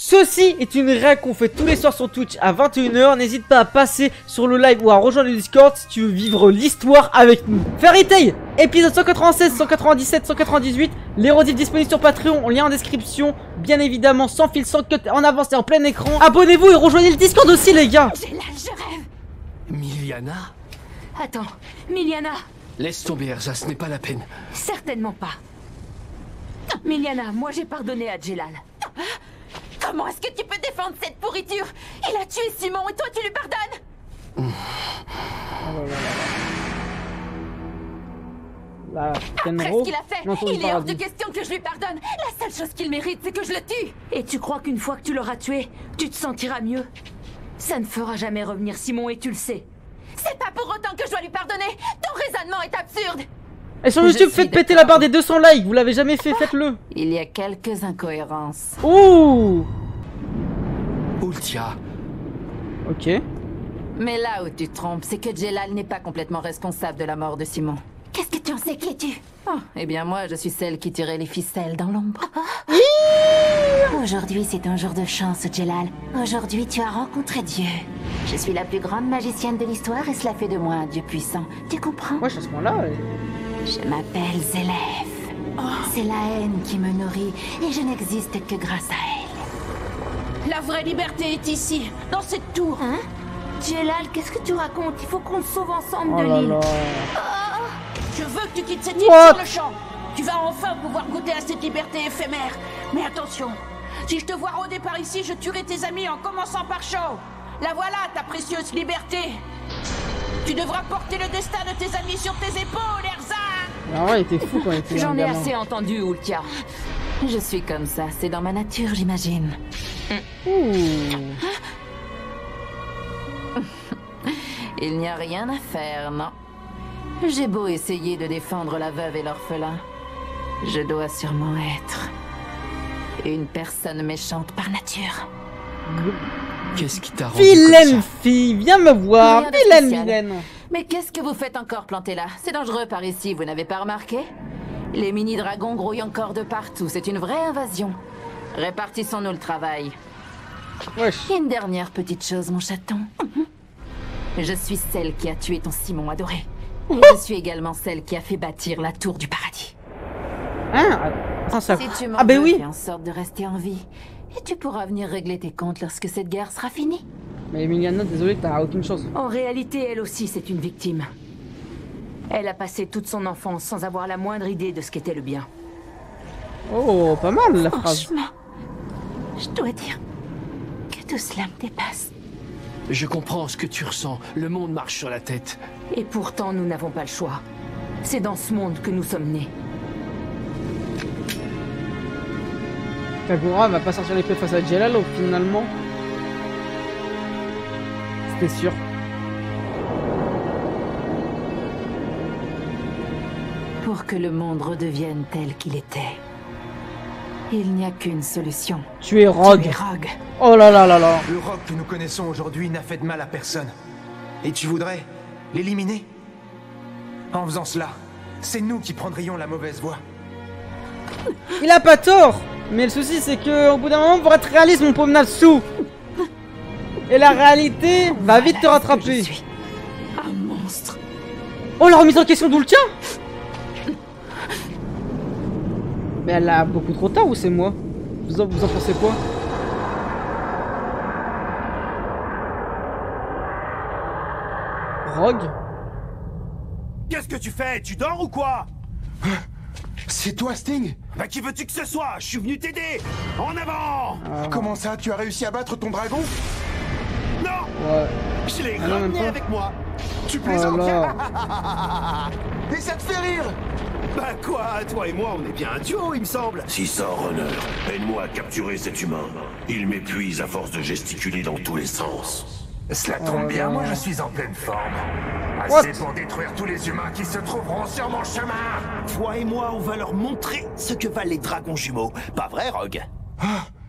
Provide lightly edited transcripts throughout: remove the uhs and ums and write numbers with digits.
Ceci est une règle qu'on fait tous les soirs sur Twitch à 21 h. N'hésite pas à passer sur le live ou à rejoindre le Discord si tu veux vivre l'histoire avec nous. Fairy Tail, épisode 196, 197, 198. Les rediffs disponibles sur Patreon, lien en description. Bien évidemment, sans fil, sans cut, en avance et en plein écran. Abonnez-vous et rejoignez le Discord aussi, les gars. Jélal, je rêve. Miliana? Attends, Miliana. Laisse tomber, Erza, ce n'est pas la peine. Certainement pas. Miliana, moi j'ai pardonné à Jélal. Comment est-ce que tu peux défendre cette pourriture? Il a tué Simon et toi tu lui pardonnes? Après ce qu'il a fait, il est hors de question que je lui pardonne. La seule chose qu'il mérite, c'est que je le tue. Et tu crois qu'une fois que tu l'auras tué, tu te sentiras mieux? Ça ne fera jamais revenir Simon et tu le sais. C'est pas pour autant que je dois lui pardonner. Ton raisonnement est absurde. Et sur YouTube, faites péter la barre des 200 likes. Vous l'avez jamais fait, faites-le. Il y a quelques incohérences. Ouh. Ultia. Ok. Mais là où tu te trompes, c'est que Jélal n'est pas complètement responsable de la mort de Simon. Qu'est-ce que tu en sais? Qui es-tu? Oh, eh bien moi, je suis celle qui tirait les ficelles dans l'ombre. Aujourd'hui, c'est un jour de chance, Jélal. Aujourd'hui, tu as rencontré Dieu. Je suis la plus grande magicienne de l'histoire et cela fait de moi un Dieu puissant. Tu comprends? Wesh, à ce moment-là. Je m'appelle Zélef. C'est la haine qui me nourrit et je n'existe que grâce à elle. La vraie liberté est ici, dans cette tour. Hein? Jélal, qu'est-ce que tu racontes? Il faut qu'on le sauve ensemble Oh de là l'île. là. Je veux que tu quittes cette île What? sur le champ. Tu vas enfin pouvoir goûter à cette liberté éphémère. Mais attention, si je te vois rôder par ici, je tuerai tes amis en commençant par Shaw. La voilà, ta précieuse liberté. Tu devras porter le destin de tes amis sur tes épaules, Erza. Ah ouais, il était fou quand il était J'en ai gamin. assez entendu, Ultia. Je suis comme ça, c'est dans ma nature, j'imagine. Ouh. Il n'y a rien à faire, non. J'ai beau essayer de défendre la veuve et l'orphelin, je dois sûrement être une personne méchante par nature. Qu'est-ce qui t'a rendu Vilaine comme ça? fille, viens me voir. Rien de Vilaine, spécial. vilaine. Mais qu'est-ce que vous faites encore planté là? C'est dangereux par ici, vous n'avez pas remarqué? Les mini-dragons grouillent encore de partout, c'est une vraie invasion. Répartissons-nous le travail. Wesh. Et une dernière petite chose, mon chaton. Je suis celle qui a tué ton Simon adoré. Et je suis également celle qui a fait bâtir la tour du paradis. Hein? Attends, ça. Si tu m'en Ah ben veux, oui. fais en sorte de rester en vie. Et tu pourras venir régler tes comptes lorsque cette guerre sera finie. Mais Emiliana, désolé, t'as aucune chose. En réalité, elle aussi, c'est une victime. Elle a passé toute son enfance sans avoir la moindre idée de ce qu'était le bien. Oh, pas mal la phrase. Franchement, je dois dire que tout cela me dépasse. Je comprends ce que tu ressens. Le monde marche sur la tête. Et pourtant, nous n'avons pas le choix. C'est dans ce monde que nous sommes nés. Kagura va pas sortir l'épée face à Jélal, finalement. C'était sûr. Pour que le monde redevienne tel qu'il était, il n'y a qu'une solution. Tu es Rogue. Tuer Rogue. Oh là là là là. Le Rogue que nous connaissons aujourd'hui n'a fait de mal à personne. Et tu voudrais l'éliminer? En faisant cela, c'est nous qui prendrions la mauvaise voie. Il a pas tort. Mais le souci, c'est que au bout d'un moment, pour être réaliste, mon pauvre Natsu. Et la réalité va vite te rattraper. Je suis un monstre. Oh, la remise en question d'Ultia. Mais elle a beaucoup trop tard ou c'est moi? Vous en pensez quoi? Rogue? Qu'est-ce que tu fais? Tu dors ou quoi? C'est toi, Sting? Bah qui veux-tu que ce soit? Je suis venu t'aider! En avant! Comment ça, tu as réussi à battre ton dragon? Non! Ouais. Je l'ai Ah non, même ramené pas. avec moi! Tu Oh plaisantes? là. Et ça te fait rire? Bah quoi? Toi et moi, on est bien un duo, il me semble! Si ça, Runner, aide-moi à capturer cet humain. Il m'épuise à force de gesticuler dans tous les sens. Cela tombe bien, moi je suis en pleine forme. What? Assez pour détruire tous les humains qui se trouveront sur mon chemin. Toi et moi, on va leur montrer ce que valent les dragons jumeaux. Pas vrai, Rogue?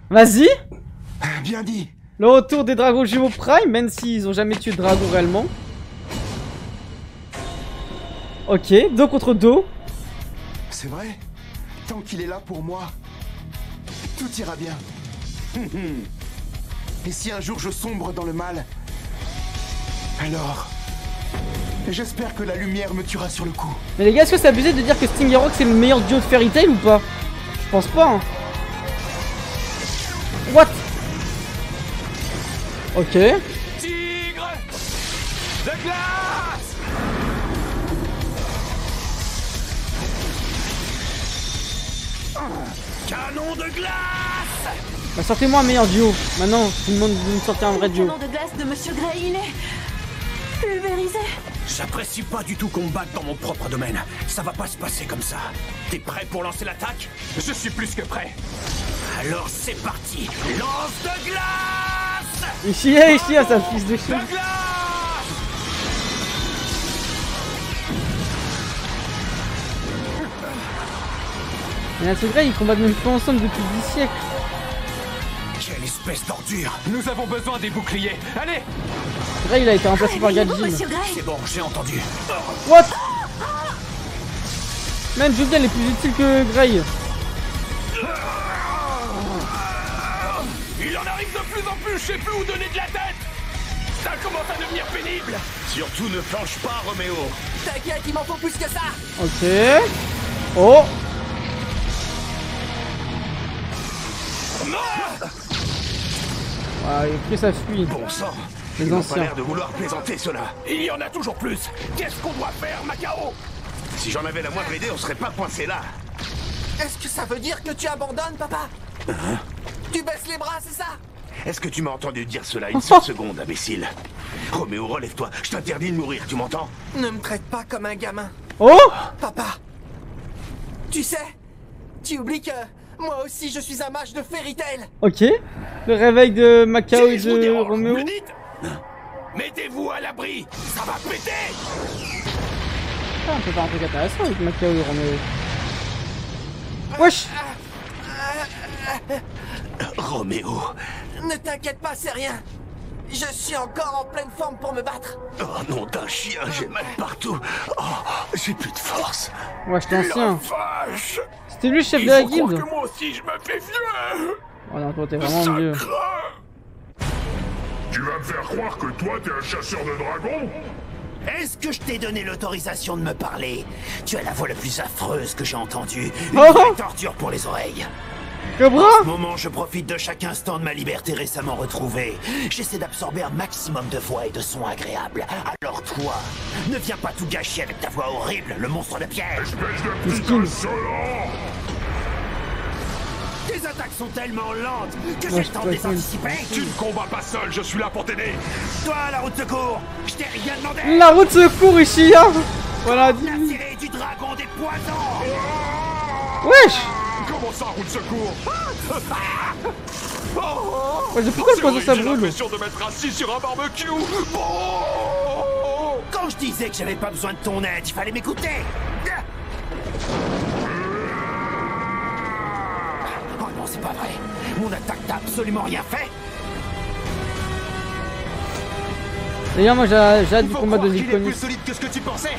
Vas-y. Bien dit. Le retour des dragons jumeaux Prime, même s'ils ont jamais tué de dragon réellement. Ok, dos contre dos. C'est vrai? Tant qu'il est là pour moi, tout ira bien. Et si un jour je sombre dans le mal, alors j'espère que la lumière me tuera sur le coup. Mais les gars, est-ce que c'est abusé de dire que Sting et Rock c'est le meilleur duo de Fairy Tail ou pas? Je pense pas hein. What? Ok. Tigre de glace. Canon de glace. Bah sortez-moi un meilleur duo. Maintenant, je vous demande de me sortir un vrai duo. Le canon de glace de Monsieur Grey, il est pulvérisé. J'apprécie pas du tout qu'on me batte dans mon propre domaine. Ça va pas se passer comme ça. T'es prêt pour lancer l'attaque? Je suis plus que prêt. Alors c'est parti. Lance de glace. Ishia, c'est un fils de chien. De glace. Mais ce Grey, ils combattent même pas ensemble depuis 10 siècles. Quelle espèce d'ordure. Nous avons besoin des boucliers. Allez. Grey, il a été remplacé par Gajin. Monsieur Grey. C'est bon, j'ai entendu. What? Même Julian est plus utile que Grey. Il en arrive de plus en plus. Je sais plus où donner de la tête. Ça commence à devenir pénible. Surtout ne flanche pas, Roméo. T'inquiète, il m'en faut plus que ça. Ok. Oh. Ah, et puis ça fuit. Bon sang. Les Ils n'ont pas anciens. l'air de vouloir plaisanter, cela. Il y en a toujours plus. Qu'est-ce qu'on doit faire, Macao? Si j'en avais la moindre idée, on serait pas coincé là. Est-ce que ça veut dire que tu abandonnes, papa? Tu baisses les bras, c'est ça? Est-ce que tu m'as entendu dire cela une seule seconde, imbécile? Roméo, relève-toi. Je t'interdis de mourir, tu m'entends? Ne me traite pas comme un gamin. Oh. Papa, tu sais, tu oublies que moi aussi je suis un mage de Fairy Tail. Ok. Le réveil de Macao et Je vous de dérange, Roméo. vous le dites? Mettez-vous à l'abri. Ça va péter. Ah, on peut faire un truc intéressant avec Macao et Roméo. Wesh. Roméo. Ne t'inquiète pas, c'est rien. Je suis encore en pleine forme pour me battre. Oh nom d'un chien, j'ai mal partout. Oh, j'ai plus de force. Ouais, j'étais ancien. Vache. C'était lui le chef Il de la faut croire guilde. que moi aussi je me fais vieux. Oh non, toi t'es vraiment Ça vieux. craint. Tu vas me faire croire que toi, t'es un chasseur de dragons? Est-ce que je t'ai donné l'autorisation de me parler? Tu as la voix la plus affreuse que j'ai entendue. Une Oh. vraie torture pour les oreilles. Cobra. En ce moment, je profite de chaque instant de ma liberté récemment retrouvée. J'essaie d'absorber un maximum de voix et de sons agréables. Alors toi, ne viens pas tout gâcher avec ta voix horrible, le monstre de piège. Espèce de petit insolent! Tes attaques sont tellement lentes que Ouais, j'ai le temps de les je peux anticiper. Tu ne combats pas seul, je suis là pour t'aider. Toi, la route de secours, je t'ai rien demandé. La route secours, Ishia. Voilà, La dis-lui. série du dragon des poisons. Wesh. Comment ça, route secours? Ouais, pourquoi le poison ça J'ai brûle? l'impression de m'être assis sur un barbecue. Oh. Quand je disais que j'avais pas besoin de ton aide, il fallait m'écouter. Oh non, c'est pas vrai. Mon attaque t'a absolument rien fait. D'ailleurs, moi j'ai hâte du Faut combat de croire qu'il est plus Zirconis. solide que ce que tu pensais.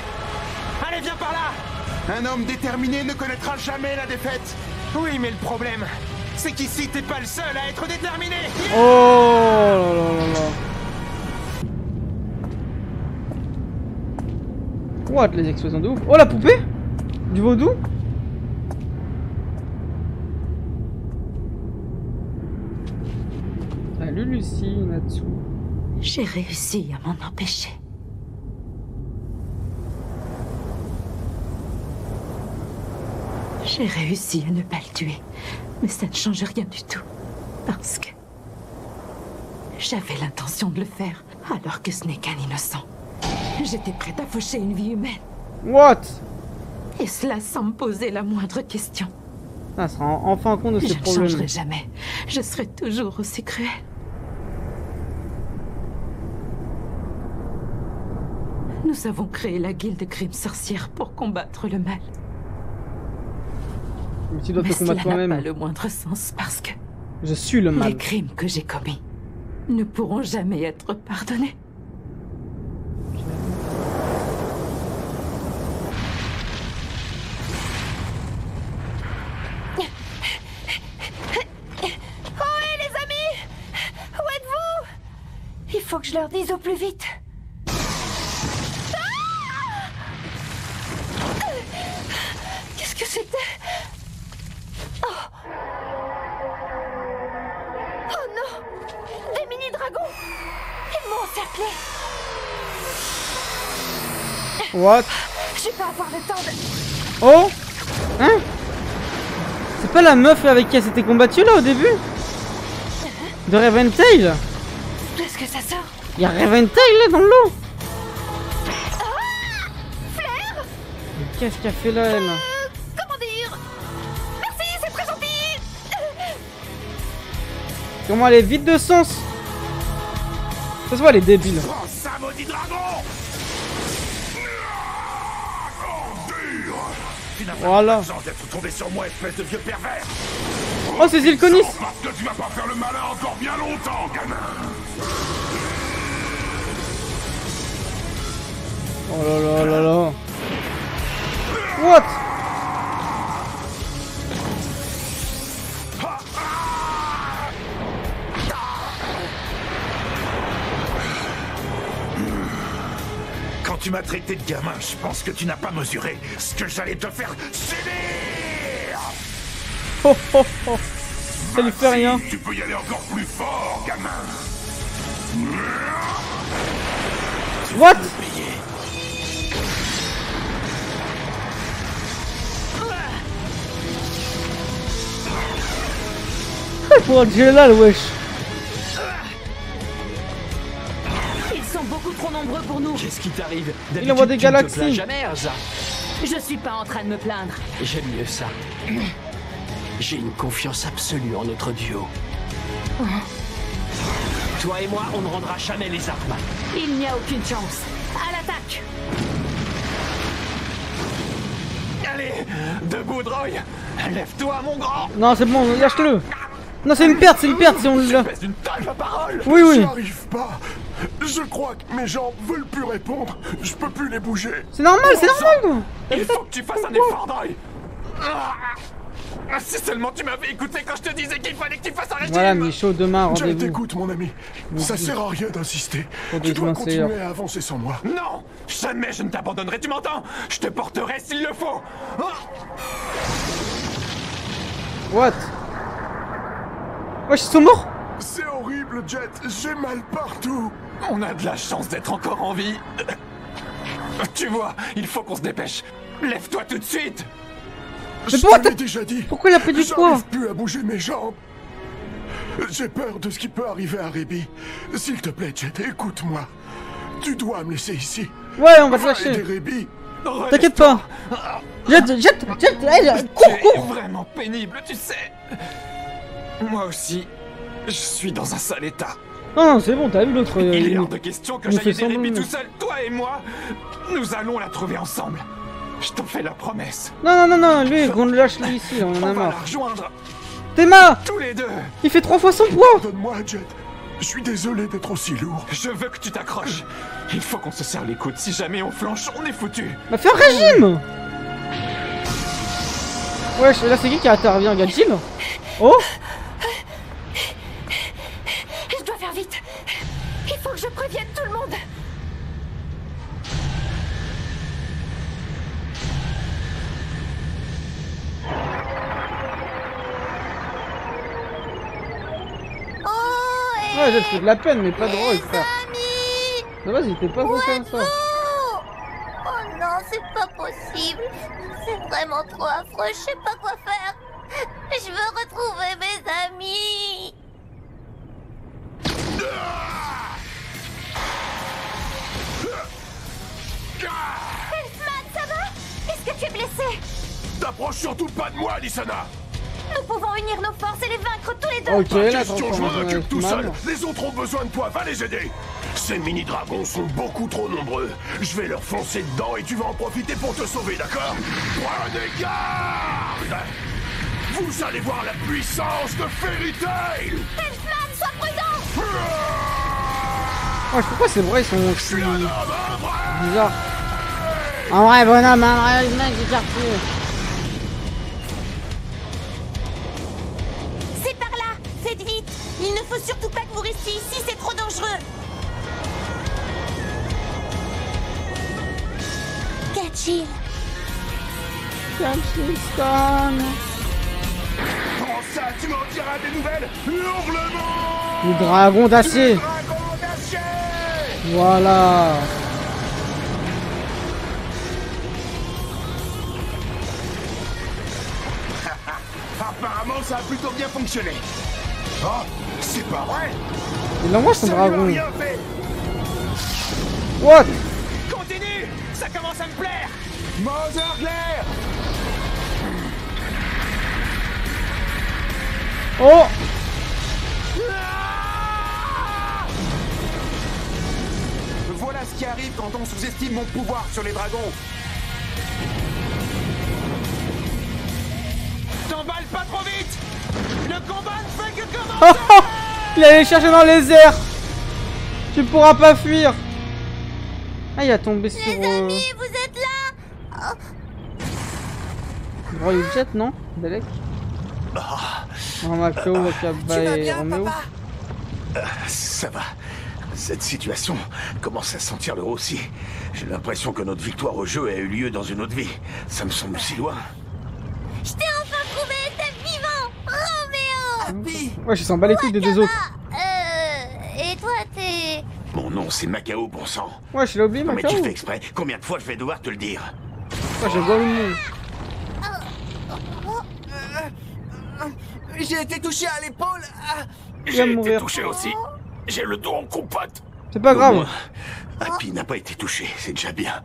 Allez, viens par là. Un homme déterminé ne connaîtra jamais la défaite. Oui, mais le problème, c'est qu'ici, t'es pas le seul à être déterminé. Oh là là là. What, les explosions de ouf. Oh, la poupée du vaudou. Salut Lucie, Natsu. J'ai réussi à m'en empêcher. J'ai réussi à ne pas le tuer, mais ça ne change rien du tout. Parce que j'avais l'intention de le faire, alors que ce n'est qu'un innocent. J'étais prête à faucher une vie humaine, What? et cela sans me poser la moindre question. Ah, ça rend enfin compte de Je ses ne problèmes. changerai jamais. Je serai toujours aussi cruelle. Nous avons créé la guilde Crime Sorcière pour combattre le mal. Mais tu dois Mais te combattre cela n'a pas toi-même. le moindre sens parce que Je suis le mal. les crimes que j'ai commis ne pourront jamais être pardonnés. Oh, les amis! faut que je leur dise au plus vite. Qu'est-ce que c'était? Oh non! Des mini-dragons! Ils m'ont encerclé! What? Je vais pas avoir le temps de... Oh? Hein? C'est pas la meuf avec qui elle s'était combattue là au début? De Reventail? Est-ce que ça sort? Y'a Reventail là dans l'eau? Flair? Qu'est-ce qu'elle fait là elle? Comment dire? Merci, c'est très gentil! Comment elle est vide de sens? Ça se voit, elle est débile. Prends ça, maudit dragon! Voilà. Sans d'être tombé sur moi, espèce de vieux pervers! Oh, c'est Zilkonis! Parce que tu vas pas faire le malin encore bien longtemps, gamin! Oh là là là là. What? Quand tu m'as traité de gamin, je pense que tu n'as pas mesuré ce que j'allais te faire subir! Oh oh oh. Ça lui fait rien. Tu peux y aller encore plus fort, gamin! What? Pour Jelal, wesh. Ils sont beaucoup trop nombreux pour nous. Qu'est-ce qui t'arrive? Il envoie des galaxies. Jamais, Elsa. Je suis pas en train de me plaindre. J'aime mieux ça. J'ai une confiance absolue en notre duo. Toi et moi, on ne rendra jamais les armes. Il n'y a aucune chance. À l'attaque! Allez, debout, Droy! Lève-toi, mon grand! Non, c'est bon, lâche-le. Non, c'est une perte si on l'a. Espèce d'une taille de parole! Oui, oui. J'arrive pas. Je crois que mes jambes veulent plus répondre. Je peux plus les bouger. C'est normal, c'est normal, quoi. Il faut que tu fasses un effort, Droy! Si seulement tu m'avais écouté quand je te disais qu'il fallait que tu fasses un régime! Voilà, Michaud, demain, Jet, rendez-vous. écoute, mon ami. Ça sert à rien d'insister. Faut Tu dois déclencher, continuer à avancer sans moi. Non! Jamais je ne t'abandonnerai, tu m'entends? Je te porterai s'il le faut! What? Wesh, ils sont morts? C'est horrible, Jet. J'ai mal partout. On a de la chance d'être encore en vie. Tu vois, il faut qu'on se dépêche. Lève-toi tout de suite! Mais Je pourquoi t'avais déjà dit. Pourquoi il a pris du poids? J'arrive plus à bouger mes jambes. J'ai peur de ce qui peut arriver à Rébi. S'il te plaît, Jet, écoute-moi. Tu dois me laisser ici. Ouais, on va te Va aider lâcher. Rébi. T'inquiète pas. Jette, elle, cours. Vraiment pénible, tu sais. Moi aussi, je suis dans un sale état. Non, c'est bon, t'as vu l'autre. Il est hors de question que nous j'aille fait aider Rébi semblant. tout seul. Toi et moi, nous allons la trouver ensemble. Je t'en fais la promesse. Non, lui, on le lâche lui ici, on en a On va la marre. rejoindre Théma, tous les deux. il fait 3 fois son poids. Donne-moi, Jet. Je suis désolé d'être aussi lourd. Je veux que tu t'accroches. Il faut qu'on se serre les coudes. Si jamais on flanche, on est foutu. Bah fais un régime. Wesh, là c'est qui intervient, regarde Jill. Oh. Je dois faire vite. Il faut que je prévienne tout le monde. Ouais, j'ai fait de la peine, mais pas drôle, frère. Ça va, j'étais pas censé faire ça. Oh non, c'est pas possible. C'est vraiment trop affreux, je sais pas quoi faire. Je veux retrouver mes amis. Elfman, ça va? Est-ce que tu es blessé? T'approches surtout pas de moi, Lissana. Nous pouvons unir nos forces et les vaincre tous les deux. Ok, Pas la question, je m'en transformation occupe tout Elfman. seul. Les autres ont besoin de toi, va les aider. Ces mini-dragons sont beaucoup trop nombreux. Je vais leur foncer dedans et tu vas en profiter pour te sauver, d'accord? Prenez garde! Vous allez voir la puissance de Fairy Tail! Elfman, sois prudent! Oh, je sais pas, c'est vrai, ils sont aussi bizarres. En vrai, bonhomme, un vrai mec du quartier. C'est par là. Faites vite. Il ne faut surtout pas que vous restiez ici, c'est trop dangereux. chill. Kensington. Prends ça, tu m'en diras des nouvelles. Hurlement. Le dragon d'acier. Dragon d'acier. Voilà. Apparemment, ça a plutôt bien fonctionné. Oh, c'est pas vrai. Il envoie son Ça lui a dragon. rien fait. What? Continue! Ça commence à me plaire! Mother Claire. Oh! Voilà ce qui arrive quand on sous-estime mon pouvoir sur les dragons. T'emballes pas trop vite! Le combat ne fait que Oh, commencer! oh, il allait chercher dans les airs. Tu pourras pas fuir. Ah, il a tombé sur... Les amis, vous êtes là? Royal Jet, non? Dalek. Ramako, Wakaba et Romeo. Ça va. Cette situation commence à sentir le roussi. J'ai l'impression que notre victoire au jeu a eu lieu dans une autre vie. Ça me semble si loin. Je t'ai enfin trouvé, t'es vivant! Roméo! Ouais, je s'en bats les couilles des deux autres. Et toi, t'es... Mon nom, c'est Macao, bon sang. Ouais, je l'ai oublié, Non, mais Macao. tu fais exprès. Combien de fois je vais devoir te le dire? Ouais, j'ai beau le nom. J'ai été touché à l'épaule. Il va mourir. touché aussi. J'ai le dos en compote. C'est pas grave. Happy n'a pas été touché, c'est déjà bien.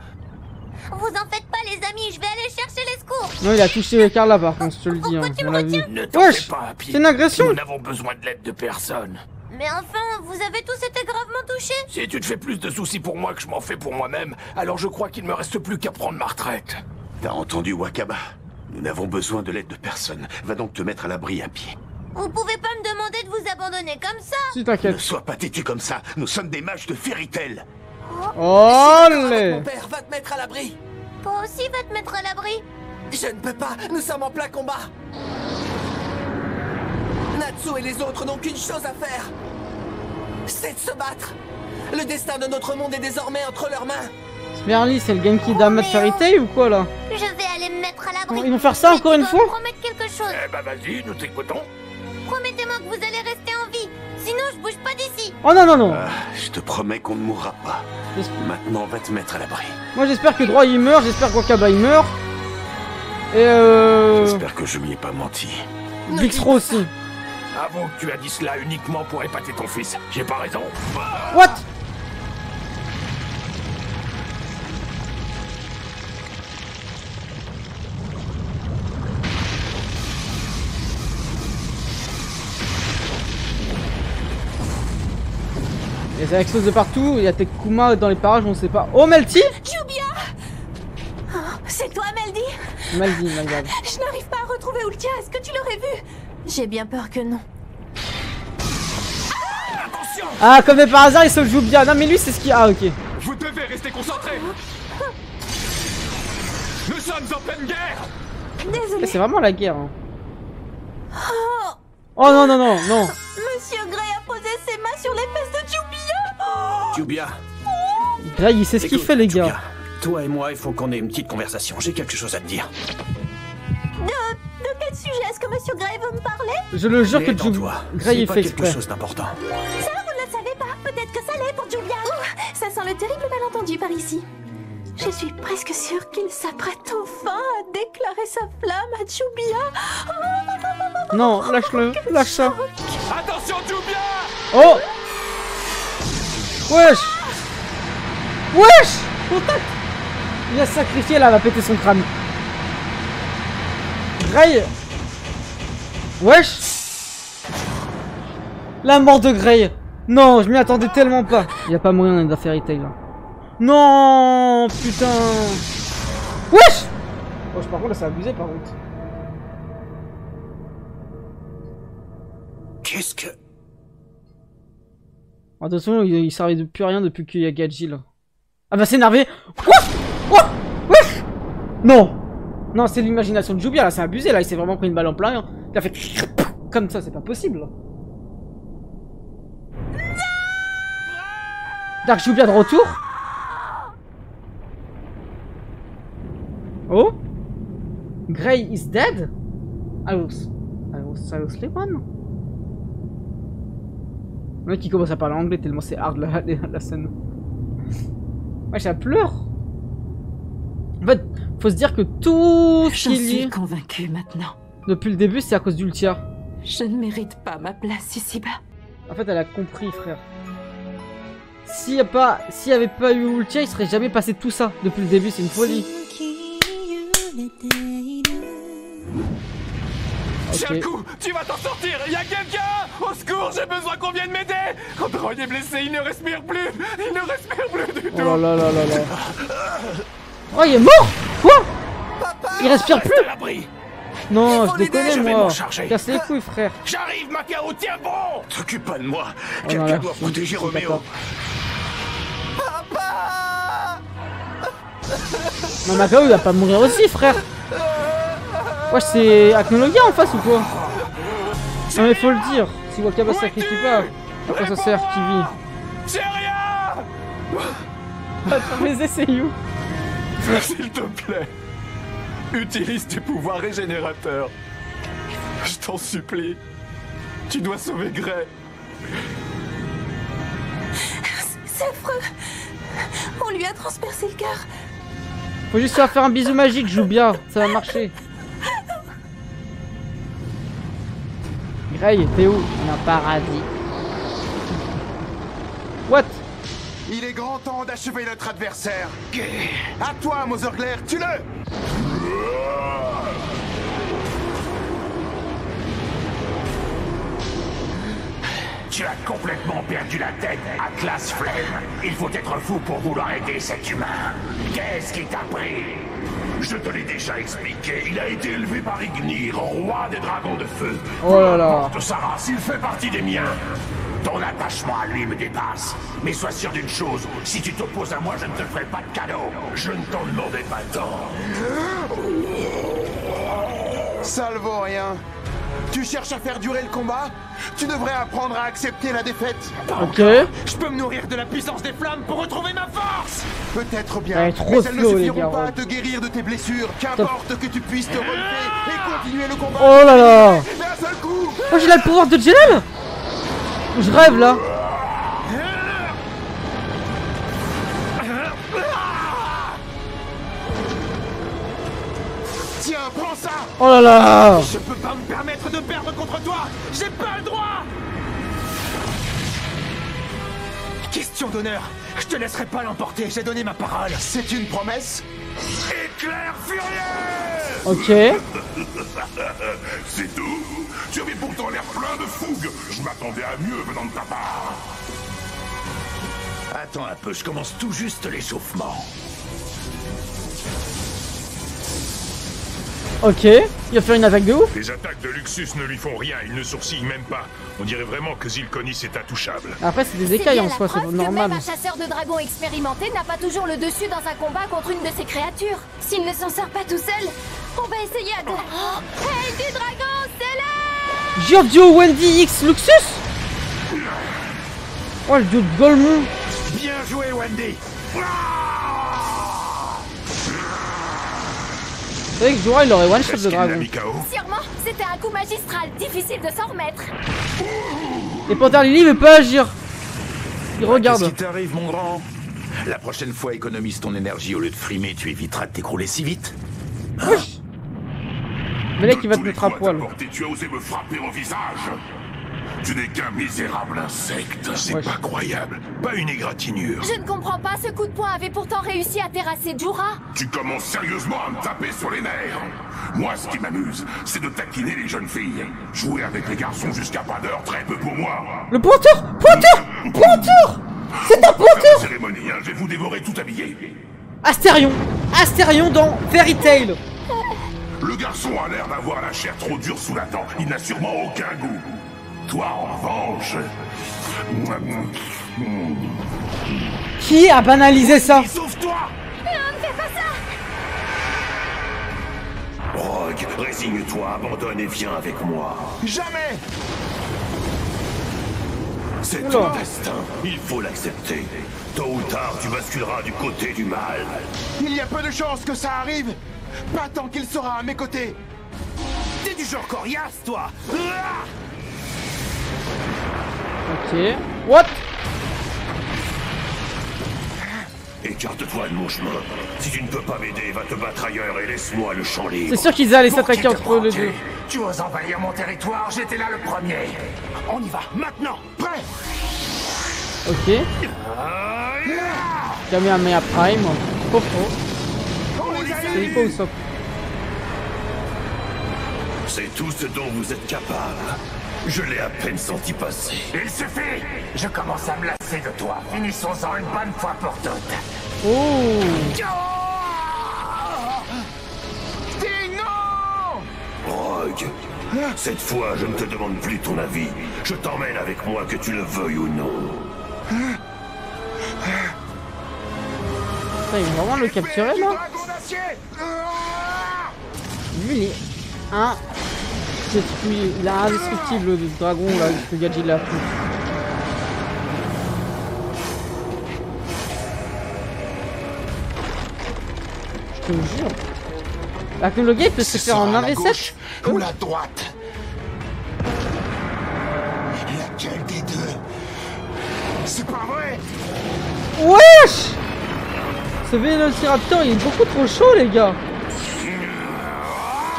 Vous en faites pas, les amis, je vais aller chercher les secours! Non, il a touché Carla par contre, je te le dis. Hein. On l'a vu. Ne t'en Wesh, fais pas, Happy. c'est une agression. Nous n'avons besoin de l'aide de personne. Mais enfin, vous avez tous été gravement touchés? Si tu te fais plus de soucis pour moi que je m'en fais pour moi-même, alors je crois qu'il me reste plus qu'à prendre ma retraite. T'as entendu, Wakaba? Nous n'avons besoin de l'aide de personne. Va donc te mettre à l'abri, Happy. Vous pouvez pas me demander de vous abandonner comme ça! Si Ne t'inquiète. sois pas têtu comme ça. Nous sommes des mages de Fairy Tail. Olé. Mon père va te mettre à l'abri. Toi aussi, va te mettre à l'abri! Je ne peux pas, nous sommes en plein combat. Natsu et les autres n'ont qu'une chose à faire. C'est de se battre. Le destin de notre monde est désormais entre leurs mains. Smerly, c'est le Genki Dama de Fairy Tail ou quoi là? Je vais aller me mettre à l'abri! Ils vont faire ça Mais encore tu une dois fois? me promettre quelque chose! Eh ben vas-y, nous t'écoutons. Promettez-moi que vous allez rester en vie! Sinon, je bouge pas d'ici! Oh non, non, non. Je te promets qu'on ne mourra pas. Maintenant, va te mettre à l'abri. Moi j'espère que Droit il meurt, j'espère que Wakaba il meurt. Et J'espère que je m'y ai pas menti. Bixro aussi. Avoue que tu as dit cela uniquement pour épater ton fils. J'ai pas raison. What? Et ça explose de partout, il y a Tekuma dans les parages, on sait pas. Oh Melty? Jubia! Oh, c'est toi, Meldy? Maldi, my god. Je n'arrive pas à retrouver Ultia, est-ce que tu l'aurais vu? J'ai bien peur que non. Attention! Ah, comme de par hasard, il se joue bien. Non, mais lui, c'est ce qui. Ah, ok. Vous devez rester concentrés. Nous sommes en pleine guerre. Désolé. C'est vraiment la guerre. Hein. Oh non, non, non, non. Monsieur Gray a posé ses mains sur les fesses de Jubia. Jubia, Greg, il sait ce qu'il écoute, fait, les Jubia, gars. toi et moi, il faut qu'on ait une petite conversation. J'ai quelque chose à te dire. De quel sujet est-ce que Monsieur Gray veut me parler? Je le jure que Détends-toi. Greg, C'est il pas fait quelque exprès. chose d'important. Ça, vous ne le savez pas. Peut-être que ça l'est pour Jubia. Ça sent le terrible malentendu par ici. Je suis presque sûre qu'il s'apprête enfin à déclarer sa flamme à Jubia. Non, lâche-le, lâche ça. Attention, Jubia! Oh! Wesh! Wesh! Contact! Il a sacrifié là, il va péter son crâne. Grey! Wesh! La mort de Grey! Non, je m'y attendais tellement pas. Il y a pas moyen d'être dans Fairy Tail là. Non! Putain! Wesh! Oh, par contre là, ça a abusé par contre. Qu'est-ce que... Attention, il servait de plus rien depuis qu'il y a Gadji là. Ah bah c'est énervé. Quoi? Quoi? Wesh! Non! Non, c'est l'imagination de Jubia là, c'est abusé là, il s'est vraiment pris une balle en plein. Il a fait comme ça, c'est pas possible. Là. Dark Jubia de retour. Grey is dead? I was sleep on? Le mec qui commence à parler anglais tellement c'est hard la scène. Ouais, ça pleure. En fait, faut se dire que tout ce qui suis convaincue maintenant. Depuis le début, c'est à cause d'Ultia. Je ne mérite pas ma place ici-bas. En fait, elle a compris, frère. S'il n'y avait pas eu Ultia, il serait jamais passé tout ça depuis le début. C'est une folie. Tiens, coup, tu vas t'en sortir. Il y a quelqu'un. Au secours, j'ai besoin qu'on vienne m'aider. Android est blessé, il ne respire plus. Il ne respire plus du tout. Oh là là là là. Oh, il est mort. Quoi? Il respire plus. Non, je déconne moi. Casse les couilles, frère. J'arrive, Macao, tiens bon. T'occupe pas de moi. Quelqu'un doit protéger Roméo. Papa. Non, Macao, il va pas mourir aussi, frère. Ouais, c'est Acnologia en face ou quoi? Non, mais faut le dire. Si Wakaba sacrifie pas, à quoi ça sert qui vit? J'ai rien. Attends, mais c'est you. S'il te plaît, utilise tes pouvoirs régénérateurs. Je t'en supplie. Tu dois sauver Grey. C'est affreux. On lui a transpercé le cœur. Faut juste faire un bisou magique, joue bien, ça va marcher. Grey, t'es où? On a paradis. What? Il est grand temps d'achever notre adversaire. À toi, Motherglare, tue-le! Tu as complètement perdu la tête, Atlas Flame. Il faut être fou pour vouloir aider cet humain. Qu'est-ce qui t'a pris? Je te l'ai déjà expliqué, il a été élevé par Ignir, roi des dragons de feu. Oh là là. Peu importe sa race, il fait partie des miens. Ton attachement à lui me dépasse. Mais sois sûr d'une chose, si tu t'opposes à moi, je ne te ferai pas de cadeau. Je ne t'en demandais pas tant. Ça le vaut rien. Tu cherches à faire durer le combat? Tu devrais apprendre à accepter la défaite. Ok. Je peux me nourrir de la puissance des flammes pour retrouver ma force. Peut-être bien, mais elles ne suffiront pas à te guérir de tes blessures. Qu'importe que tu puisses te relever et continuer le combat. Oh là là. D'un seul coup. Oh, j'ai là le pouvoir de Jelal. Je rêve là. Tiens, prends ça. Oh là là. Je peux pas me permettre de perdre contre toi. J'ai pas le droit. Question d'honneur. Je te laisserai pas l'emporter. J'ai donné ma parole. C'est une promesse? Éclair furieux! Ok. C'est tout? Tu avais pourtant l'air plein de fougue. Je m'attendais à mieux venant de ta part. Attends un peu, je commence tout juste l'échauffement. Ok, il va faire une attaque de ouf. Les attaques de Luxus ne lui font rien, il ne sourcille même pas. On dirait vraiment que Zilkonis est intouchable. Après, c'est des écailles en soi, c'est normal. Même un chasseur de dragons expérimenté n'a pas toujours le dessus dans un combat contre une de ses créatures. S'il ne s'en sort pas tout seul, on va essayer à deux. Oh, hey, du dragon, c'est là! Giorgio Wendy X Luxus. Oh, le dieu de Golemon. Bien joué, Wendy. C'est vrai que Jorah il aurait one shot de dragon. Sûrement, c'était un coup magistral, difficile de s'en remettre. Et Panther Lily veut pas agir. Il regarde. Qu'est-ce qui t'arrive, mon grand? La prochaine fois, économise ton énergie au lieu de frimer, tu éviteras de t'écrouler si vite. Wesh. Mais là qui va te mettre à poil. Tu as osé me frapper au visage. Tu n'es qu'un misérable insecte. C'est pas croyable. Pas une égratignure. Je ne comprends pas, ce coup de poing avait pourtant réussi à terrasser Jorah. Tu commences sérieusement à me taper sur les nerfs. Moi, ce qui m'amuse, c'est de taquiner les jeunes filles. Jouer avec les garçons jusqu'à pas d'heure, très peu pour moi. Le pointeur! Pointeur! Pointeur! C'est un pointeur! Cérémonie, hein, je vais vous dévorer tout habillé. Astérion! Astérion dans Fairy Tail. Le garçon a l'air d'avoir la chair trop dure sous la dent. Il n'a sûrement aucun goût. Toi, en revanche... Qui a banalisé ça? Sauve-toi! Non, ne fais pas ça! Rogue, résigne-toi, abandonne et viens avec moi. Jamais! C'est ton destin, il faut l'accepter. Tôt ou tard, tu basculeras du côté du mal. Il y a peu de chances que ça arrive. Pas tant qu'il sera à mes côtés. T'es du genre coriace, toi. Ok. What? Écarte-toi de mon chemin. Si tu ne peux pas m'aider, va te battre ailleurs et laisse-moi le champ libre. C'est sûr qu'ils allaient s'attaquer entre les deux. Tu oses envahir mon territoire, j'étais là le premier. On y va, maintenant. Prêt? Ok. Kamehameha Prime. Fofo. C'est Hippo Usopp. C'est tout ce dont vous êtes capable. Je l'ai à peine senti passer. Il suffit. Je commence à me lasser de toi. Finissons-en une bonne fois pour toutes. Oh. Sting, non! Rogue, cette fois, je ne te demande plus ton avis. Je t'emmène avec moi, que tu le veuilles ou non. Ça, il va vraiment le capturer, là. Lui, il est il a indestructible, le dragon, là, que Godzilla a pris. Je te jure. La technologie peut se faire en 1v7 ou la droite. Laquelle des deux? C'est pas vrai. Wesh! Ce Vélociraptor, il est beaucoup trop chaud, les gars.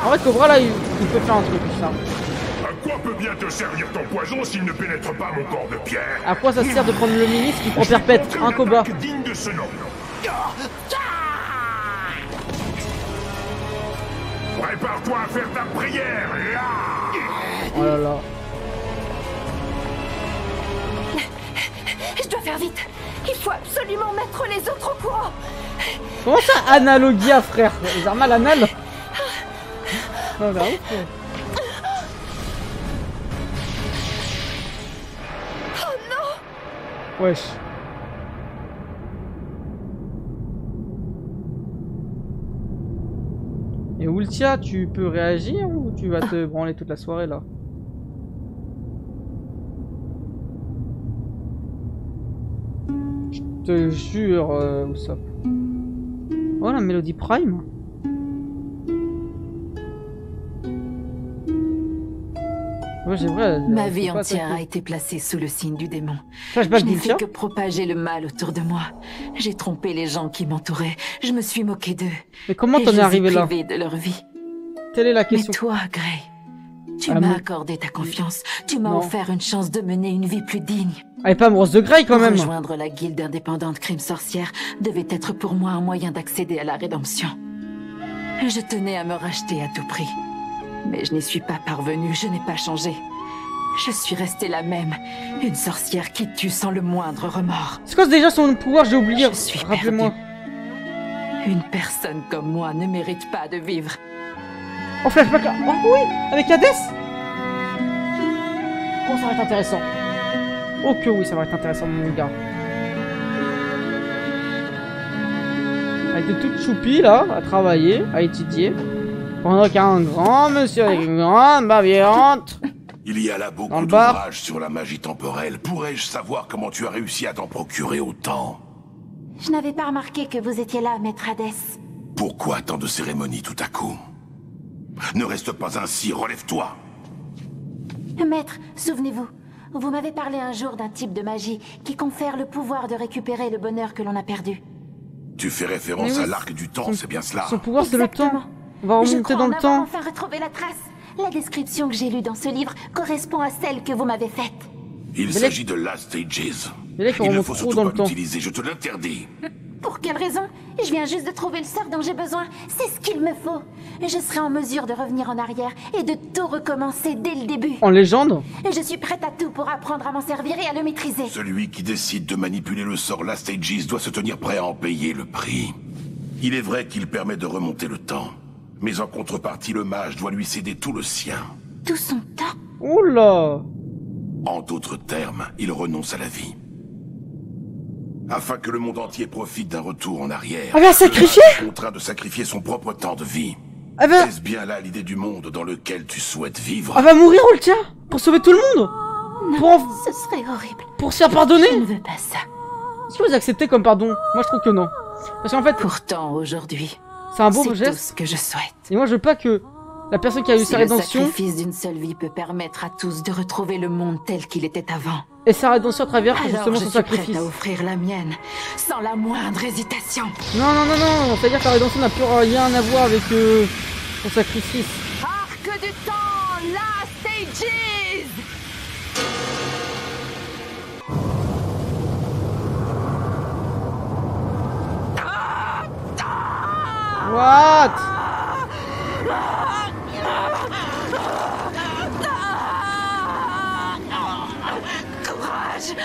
En vrai, Cobra, là, il peut faire un truc, ça. À quoi peut bien te servir ton poison s'il ne pénètre pas mon corps de pierre? À quoi ça sert de prendre le ministre qui prend perpète? Un Cobra. Digne de ce nom. Prépare-toi à faire ta prière, là. Oh là là. Je dois faire vite. Il faut absolument mettre les autres au courant. Comment ça, analogia, frère? Les armes à l'anal? Oh bah ouf. Oh non. Wesh. Et Ultia, tu peux réagir ou tu vas te branler toute la soirée là? Je te jure, Usopp. Oh la Mélodie Prime. Ouais, j'ai vrai. Ma vie entière a été placée sous le signe du démon. Flashback Je n'ai fait que propager le mal autour de moi. J'ai trompé les gens qui m'entouraient. Je me suis moqué d'eux. Mais comment t'en es arrivé là? De leur vie. Telle est la question. Mais toi, Grey, tu m'as accordé ta confiance. Tu m'as offert une chance de mener une vie plus digne. Elle est pas amoureuse de Grey quand même. Rejoindre la guilde indépendante crime sorcière devait être pour moi un moyen d'accéder à la rédemption. Je tenais à me racheter à tout prix. Mais je n'y suis pas parvenue, je n'ai pas changé. Je suis restée la même, une sorcière qui tue sans le moindre remords. C'est quoi déjà son pouvoir? J'ai oublié. Rappelez-moi. Une personne comme moi ne mérite pas de vivre. Oh, flashback. Oh oui, avec Hades. Oh, ça va être intéressant. Oh que oui, ça va être intéressant, mon gars. Elle était toute choupie là, à travailler, à étudier. Pendant qu'un grand monsieur avec une grande babillante. Il y a là beaucoup d'ouvrages sur la magie temporelle. Pourrais-je savoir comment tu as réussi à t'en procurer autant? Je n'avais pas remarqué que vous étiez là, maître Hades. Pourquoi tant de cérémonies tout à coup? Ne reste pas ainsi, relève-toi. Maître, souvenez-vous, vous m'avez parlé un jour d'un type de magie qui confère le pouvoir de récupérer le bonheur que l'on a perdu. Tu fais référence à l'arc du temps, c'est bien cela? Son pouvoir, c'est le temps. On va remonter dans le temps. Enfin retrouver la trace. La description que j'ai lue dans ce livre correspond à celle que vous m'avez faite. Il s'agit de Last Stages. Il ne faut surtout pas l'utiliser, je te l'interdis. Pour quelle raison? Je viens juste de trouver le sort dont j'ai besoin. C'est ce qu'il me faut. Je serai en mesure de revenir en arrière et de tout recommencer dès le début. En légende? Je suis prête à tout pour apprendre à m'en servir et à le maîtriser. Celui qui décide de manipuler le sort Last Stages doit se tenir prêt à en payer le prix. Il est vrai qu'il permet de remonter le temps. Mais en contrepartie, le mage doit lui céder tout le sien. Tout son temps? Oula! En d'autres termes, il renonce à la vie. Afin que le monde entier profite d'un retour en arrière. Elle va sacrifier? Il est contraint de sacrifier son propre temps de vie. Est-ce bien là l'idée du monde dans lequel tu souhaites vivre? Elle va mourir, Ultia, pour sauver tout le monde. Non, ce serait horrible. Pour se faire pardonner? Je ne veux pas ça. Est-ce que vous acceptez comme pardon? Moi, je trouve que non. Parce qu'en fait... Pourtant, aujourd'hui, C'est un beau C'est geste. tout ce que je souhaite. Et moi je veux pas que la personne qui a eu sa rédemption... Le sacrifice d'une seule vie peut permettre à tous de retrouver le monde tel qu'il était avant. Et sa rédemption à travers justement son sacrifice. Je suis prête à offrir la mienne, sans la moindre hésitation. Non, non, non, non, c'est-à-dire que la rédemption n'a plus rien à voir avec son sacrifice. Arc du temps, Last Ages. What? Courage!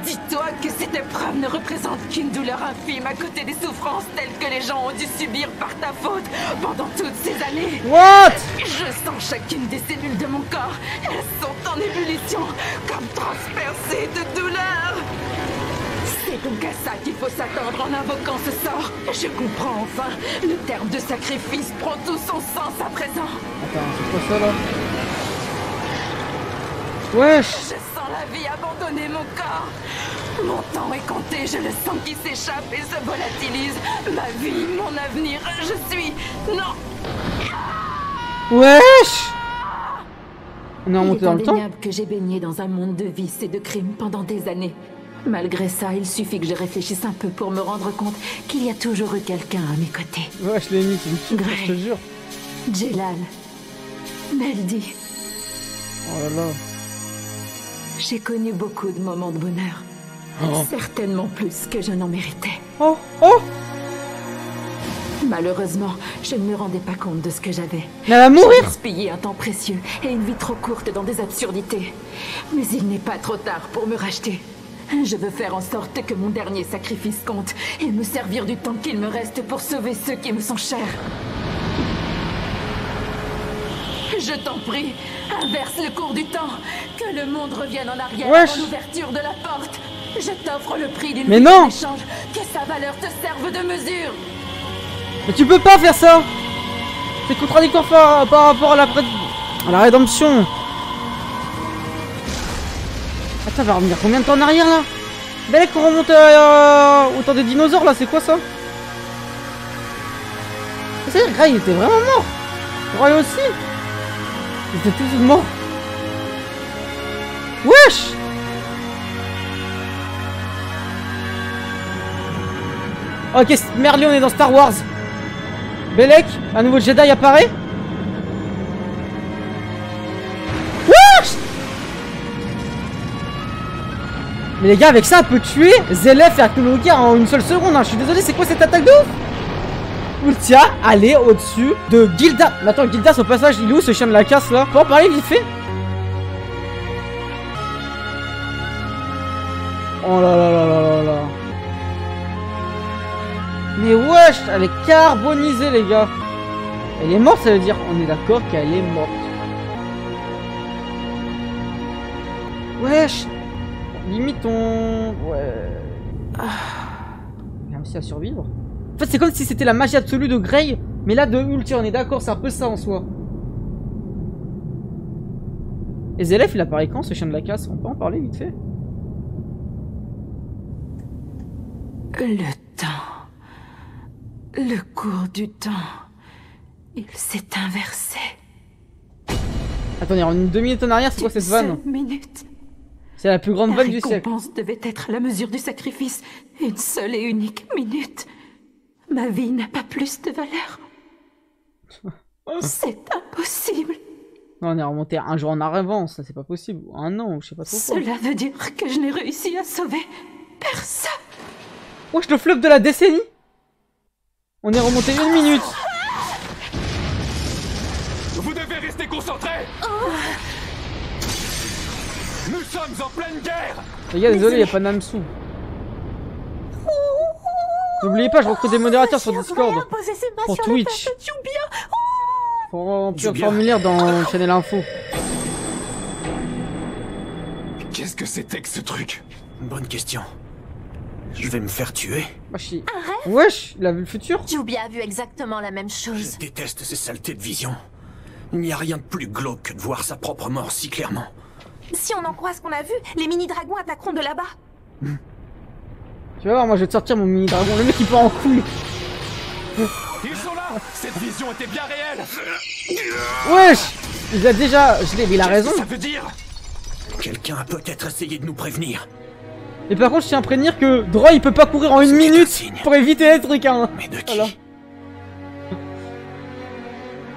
Dis-toi que cette épreuve ne représente qu'une douleur infime à côté des souffrances telles que les gens ont dû subir par ta faute pendant toutes ces années. What? Je sens chacune des cellules de mon corps. Elles sont en ébullition, comme transpercées de douleur. C'est donc à ça qu'il faut s'attendre en invoquant ce sort. Je comprends enfin. Le terme de sacrifice prend tout son sens à présent. Attends, c'est quoi ça là? Wesh! Je sens la vie abandonner mon corps. Mon temps est compté, je le sens qui s'échappe et se volatilise. Ma vie, mon avenir, je suis... Non! Wesh! On est remonté dans le temps? Il est indéniable que j'ai baigné dans un monde de vices et de crimes pendant des années. Malgré ça, il suffit que je réfléchisse un peu pour me rendre compte qu'il y a toujours eu quelqu'un à mes côtés. Wesh, les mythes, c'est une Grey, je te jure. Jelal, Meldy. Oh là là. J'ai connu beaucoup de moments de bonheur. Oh. Certainement plus que je n'en méritais. Oh, oh! Malheureusement, je ne me rendais pas compte de ce que j'avais. Mais elle va mourir! J'ai gaspillé un temps précieux et une vie trop courte dans des absurdités. Mais il n'est pas trop tard pour me racheter. Je veux faire en sorte que mon dernier sacrifice compte et me servir du temps qu'il me reste pour sauver ceux qui me sont chers. Je t'en prie, inverse le cours du temps, que le monde revienne en arrière avant l'ouverture de la porte. Je t'offre le prix d'une vie en échange, que sa valeur te serve de mesure. Mais tu peux pas faire ça! C'est contradictoire par rapport à la rédemption. Attends, va revenir combien de temps en arrière là? Belle qu'on remonte au temps des dinosaures là, c'est quoi ça? C'est vrai, Grey il était vraiment mort. Roy aussi. Ils étaient tous morts. Wesh! Ok, Merly, on est dans Star Wars. Belek, un nouveau Jedi apparaît. Wesh! Mais les gars, avec ça, on peut tuer Zelef et Arcologia en une seule seconde. Hein. Je suis désolé, c'est quoi cette attaque de ouf? Ultia, aller au-dessus de Gilda. Mais attends, Gilda, son passage, il est où ce chien de la casse là? Faut en parler vite fait. Oh là là là là là là. Mais wesh, elle est carbonisée les gars. Elle est morte, ça veut dire. On est d'accord qu'elle est morte. Wesh. Limite on... Ouais... Il a réussi à survivre. En fait c'est comme si c'était la magie absolue de Grey. Mais là de Ultia, on est d'accord, c'est un peu ça en soi. Et Zelef il apparaît quand ce chien de la casse? On peut en parler vite fait? Le temps. Le cours du temps. Il s'est inversé. Attendez, en une demi-minute en arrière, c'est quoi cette vanne? C'est la plus grande vanne du siècle. La récompense devait être la mesure du sacrifice. Une seule et unique minute. Ma vie n'a pas plus de valeur. C'est impossible. Non, on est remonté un jour en avance, ça c'est pas possible. Un an, je sais pas trop quoi. Cela veut dire que je n'ai réussi à sauver personne. Wesh, le flop de la décennie. On est remonté une minute. Vous devez rester concentrés. Nous sommes en pleine guerre. Les gars, désolé, y a pas Namsu. N'oubliez pas, je recrute des modérateurs sur Discord. Pour Twitch. Pour remplir le formulaire dans Channel Info. Qu'est-ce que c'était que ce truc? Bonne question. Je vais me faire tuer. Wesh, il a vu le futur? Jubia a vu exactement la même chose. Je déteste ces saletés de vision. Il n'y a rien de plus glauque que de voir sa propre mort si clairement. Si on en croit ce qu'on a vu, les mini-dragons attaqueront de là-bas. Tu vas voir, moi je vais te sortir mon mini-dragon. Le mec il part en couille. Ils sont Cette vision était bien réelle. Wesh. Il a déjà... il a raison. Ça veut dire... Quelqu'un a peut-être essayé de nous prévenir. Et par contre, je tiens à prévenir que Droid il peut pas courir en 1 minute pour éviter les trucs, hein. Mais de qui? Voilà.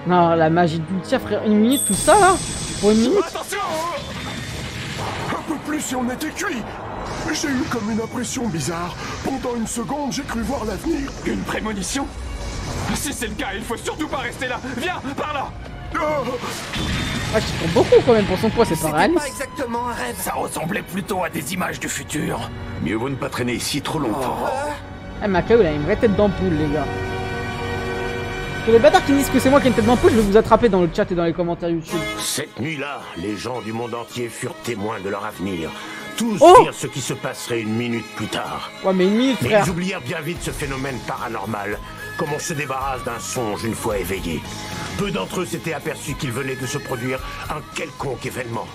Non, la magie d'Ultia, frère, 1 minute, tout ça là? Pour 1 minute? Attention! Un peu plus si on était cuit. J'ai eu comme une impression bizarre. Pendant une seconde, j'ai cru voir l'avenir. Une prémonition? Si c'est le cas, il faut surtout pas rester là. Viens, par là. Ah, je prends beaucoup quand même pour son poids, c'est pas réaliste. Pas exactement un rêve. Ça ressemblait plutôt à des images du futur. Mieux vaut ne pas traîner ici trop longtemps. Ah, Macao, il a une vraie tête d'ampoule, les gars. Que les bâtards qui me disent que c'est moi qui ai une tête d'ampoule, je vais vous attraper dans le chat et dans les commentaires YouTube. Cette nuit-là, les gens du monde entier furent témoins de leur avenir. Tous virent ce qui se passerait 1 minute plus tard. Ouais, mais 1 minute, frère. Mais ils oublièrent bien vite ce phénomène paranormal, comme on se débarrasse d'un songe une fois éveillé. Peu d'entre eux s'étaient aperçus qu'il venait de se produire un quelconque événement.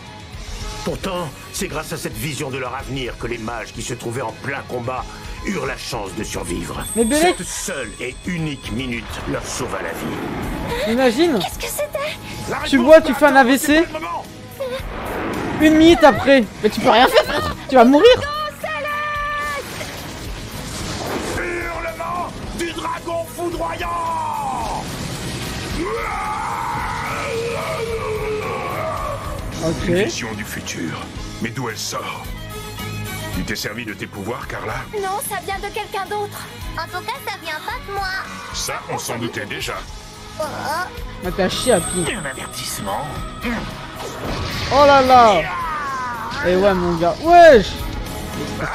Pourtant, c'est grâce à cette vision de leur avenir que les mages qui se trouvaient en plein combat eurent la chance de survivre. Mais Belek... Cette seule et unique minute leur sauva la vie. Imagine. Qu'est-ce que c'était? Tu vois, tu fais un AVC. 1 minute après. Mais tu peux rien faire, frère. Tu vas mourir. Hurlement du dragon foudroyant. Ok. Une vision du futur. Mais d'où elle sort? Tu t'es servi de tes pouvoirs, Carla? Non, ça vient de quelqu'un d'autre. En tout cas, ça vient pas de moi. Ça, on s'en doutait déjà. Oh. Ah, t'as chié à pied. Un avertissement. Oh là là. Et ouais, mon gars. Wesh.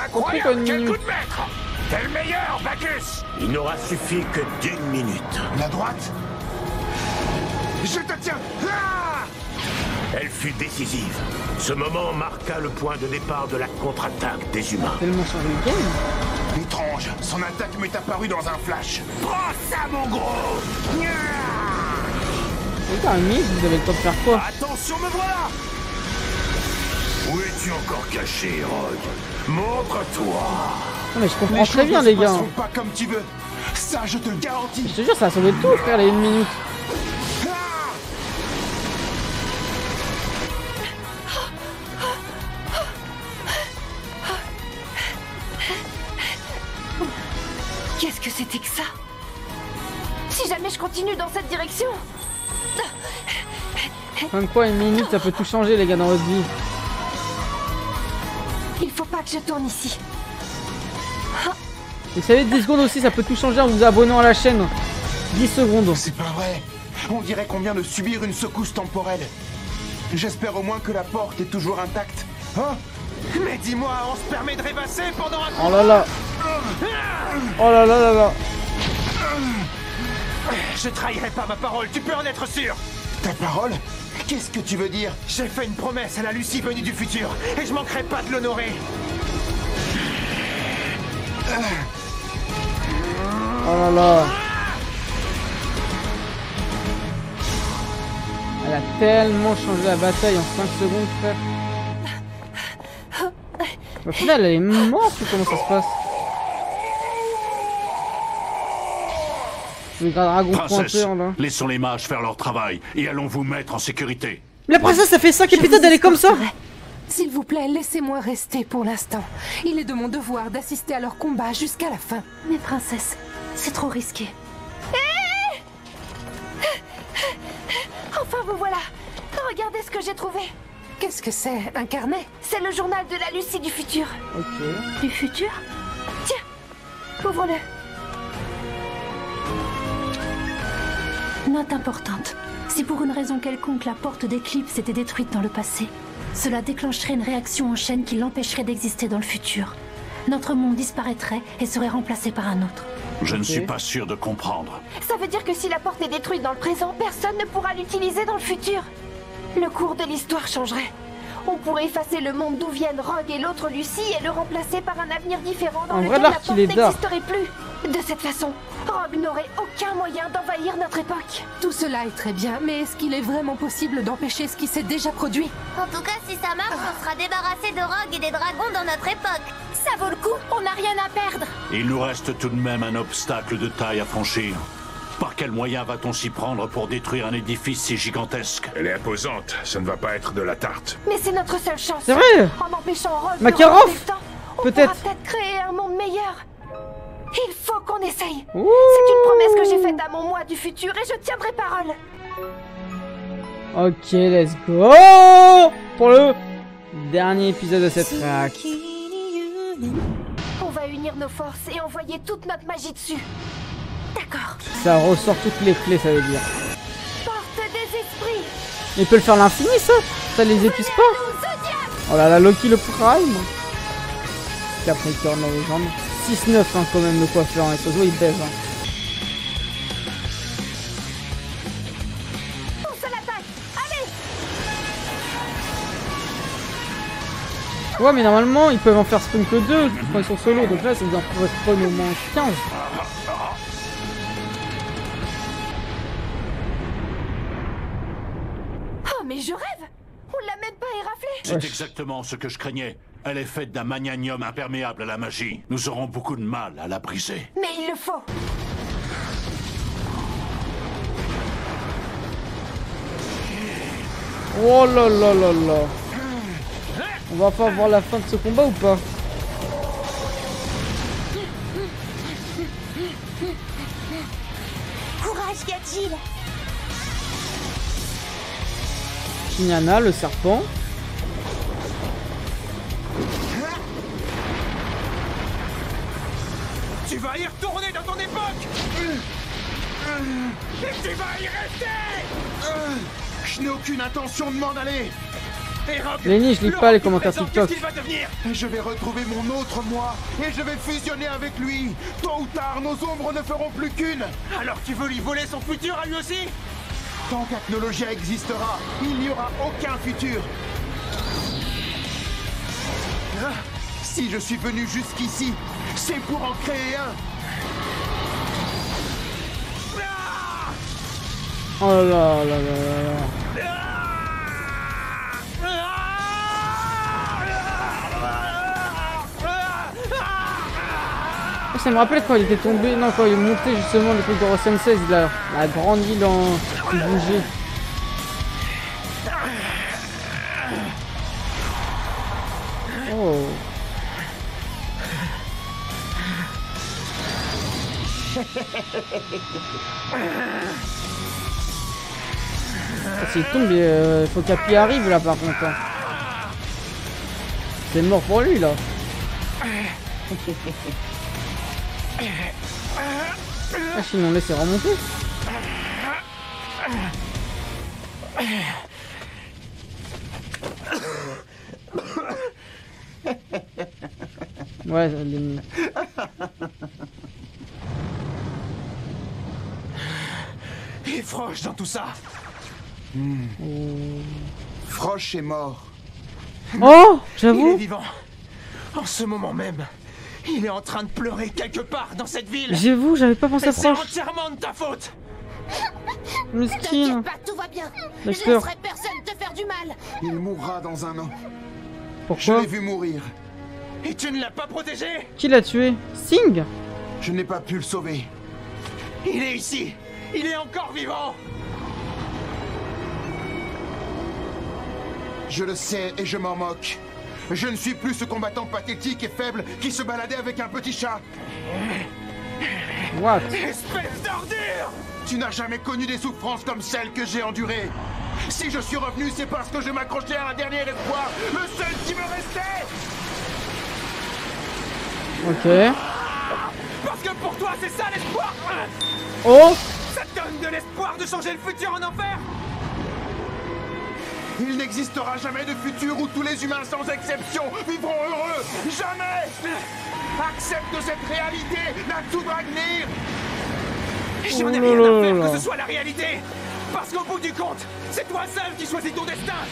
Incroyable, quel coup de maître! T'es le meilleur, Bacchus! Il n'aura suffi que d'1 minute. La droite. Je te tiens. Ah! Elle fut décisive. Ce moment marqua le point de départ de la contre-attaque des humains. Tellement changé le game. Étrange, son attaque m'est apparue dans un flash. Prends ça, mon gros! Putain, 1 minute, vous avez le temps de faire quoi? Attention, me voilà! Où es-tu encore caché, Rogue? Montre-toi! Non mais je comprends très bien, les gars. Pas comme tu veux. Ça, je te le garantis. Je te jure, ça a sauvé tout, frère, les 1 minute. Qu'est-ce que c'était que ça? Si jamais je continue dans cette direction... Comme quoi, 1 minute, ça peut tout changer, les gars, dans votre vie. Il faut pas que je tourne ici. Et vous savez, 10 secondes aussi, ça peut tout changer en vous abonnant à la chaîne. 10 secondes. C'est pas vrai. On dirait qu'on vient de subir une secousse temporelle. J'espère au moins que la porte est toujours intacte. Hein? Mais dis-moi, on se permet de rêvasser pendant un... Oh là là. Oh là là là là. Je trahirai pas ma parole, tu peux en être sûr. Ta parole? Qu'est-ce que tu veux dire? J'ai fait une promesse à la Lucie venue du futur, et je manquerai pas de l'honorer. Oh là là. Elle a tellement changé la bataille en 5 secondes, frère. Au final, elle est morte ou comment ça se passe? Le dragon pointeur, là. Laissons les mages faire leur travail et allons vous mettre en sécurité. Mais la princesse, ça fait 5 épisodes, elle est comme ça. S'il vous plaît, laissez-moi rester pour l'instant. Il est de mon devoir d'assister à leur combat jusqu'à la fin. Mais princesse, c'est trop risqué. Enfin, vous voilà. Regardez ce que j'ai trouvé. Qu'est-ce que c'est? Un carnet? C'est le journal de la Lucie du futur. Ok. Du futur? Tiens, ouvre-le. Note importante. Si pour une raison quelconque la porte d'Éclipse était détruite dans le passé, cela déclencherait une réaction en chaîne qui l'empêcherait d'exister dans le futur. Notre monde disparaîtrait et serait remplacé par un autre. Je ne suis pas sûr de comprendre. Ça veut dire que si la porte est détruite dans le présent, personne ne pourra l'utiliser dans le futur. Le cours de l'histoire changerait. On pourrait effacer le monde d'où viennent Rogue et l'autre Lucie et le remplacer par un avenir différent dans lequel la porte n'existerait plus. De cette façon, Rogue n'aurait aucun moyen d'envahir notre époque. Tout cela est très bien, mais est-ce qu'il est vraiment possible d'empêcher ce qui s'est déjà produit? En tout cas, si ça marche, on sera débarrassé de Rogue et des dragons dans notre époque. Ça vaut le coup, on n'a rien à perdre. Il nous reste tout de même un obstacle de taille à franchir. Par quel moyen va-t-on s'y prendre pour détruire un édifice si gigantesque? Elle est imposante, ça ne va pas être de la tarte. Mais c'est notre seule chance. C'est vrai. En empêchant Rolf Makarov, peut-être créer un monde meilleur. Il faut qu'on essaye. C'est une promesse que j'ai faite à mon moi du futur et je tiendrai parole. Ok, let's go pour le dernier épisode de cette réac. On va unir nos forces et envoyer toute notre magie dessus. D'accord. Ça ressort toutes les clés, ça veut dire. Porte des esprits. Il peut le faire l'infini, ça? Ça les épuise pas? Oh là là, Loki le prime. Capricorne la légende. 6-9 hein, quand même le coiffeur, hein. Ce il baise. Hein. Ouais, mais normalement ils peuvent en faire spawn que 2 quand ils sont solo, donc là ça nous en pourrait spawn au moins 15. Oh, mais je rêve! On l'a même pas éraflé! C'est exactement ce que je craignais. Elle est faite d'un magnanium imperméable à la magie. Nous aurons beaucoup de mal à la briser. Mais il le faut! Oh là là là là! On va pas voir la fin de ce combat ou pas? Courage, Gadjil! Chignana, le serpent. Tu vas y retourner dans ton époque! Et tu vas y rester! Je n'ai aucune intention de m'en aller! Lenny, je lis pas les commentaires TikTok. Je vais retrouver mon autre moi et je vais fusionner avec lui. Tôt ou tard, nos ombres ne feront plus qu'une. Alors tu veux lui voler son futur à lui aussi? Tant qu'Acnologia existera, il n'y aura aucun futur. Si je suis venu jusqu'ici, c'est pour en créer un. Oh là là là là là. Ça me rappelle quand il était tombé, non, quand il est monté justement le truc de Rosen 16, il a grandi dans. Il bougeait. Oh. S'il tombe, il faut qu'Api arrive là par contre. Hein. C'est mort pour lui là. Ah, sinon laissez remonter. Ouais, les... Et Frosh dans tout ça. Frosh est mort. Oh, j'avoue. Il est vivant. En ce moment même, il est en train de pleurer quelque part dans cette ville. J'avoue, j'avais pas pensé à Frosh. C'est entièrement de ta faute. Mesquine. T'inquiète pas, tout va bien. Je laisserai personne te faire du mal. Il mourra dans un an. Pourquoi? Je l'ai vu mourir. Et tu ne l'as pas protégé? Qui l'a tué? Singh? Je n'ai pas pu le sauver. Il est ici. Il est encore vivant. Je le sais et je m'en moque. Je ne suis plus ce combattant pathétique et faible qui se baladait avec un petit chat. What? Espèce d'ordure! Tu n'as jamais connu des souffrances comme celles que j'ai endurées. Si je suis revenu, c'est parce que je m'accrochais à un dernier espoir, le seul qui me restait. Ok. Parce que pour toi, c'est ça l'espoir. Oh! Ça te donne de l'espoir de changer le futur en enfer? Il n'existera jamais de futur où tous les humains sans exception vivront heureux. Jamais. Accepte cette réalité, la tout dragnir. J'en ai rien à faire que ce soit la réalité. Parce qu'au bout du compte, c'est toi seul qui choisis ton destin.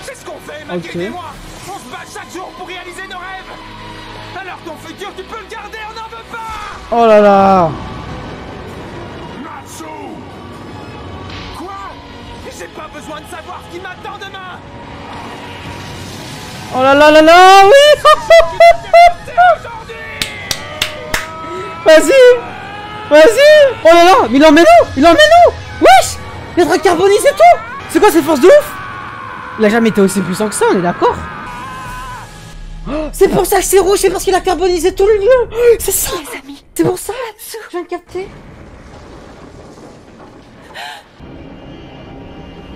C'est ce qu'on fait, Maquet et moi. On se bat chaque jour pour réaliser nos rêves. Alors ton futur, tu peux le garder, on n'en veut pas. Oh là là. Matsu. Quoi? J'ai pas besoin de savoir ce qui m'attend demain. Oh là là là là, oui. Vas-y. Vas-y. Oh là là, mais il en met l'eau. Il en met l'eau. Wesh. Il a carbonisé tout. C'est quoi cette force de ouf? Il a jamais été aussi puissant que ça, on est d'accord? Oh, c'est pour ça que c'est rouge, c'est parce qu'il a carbonisé tout le lieu. C'est ça, les amis. C'est pour ça. Je viens de capter.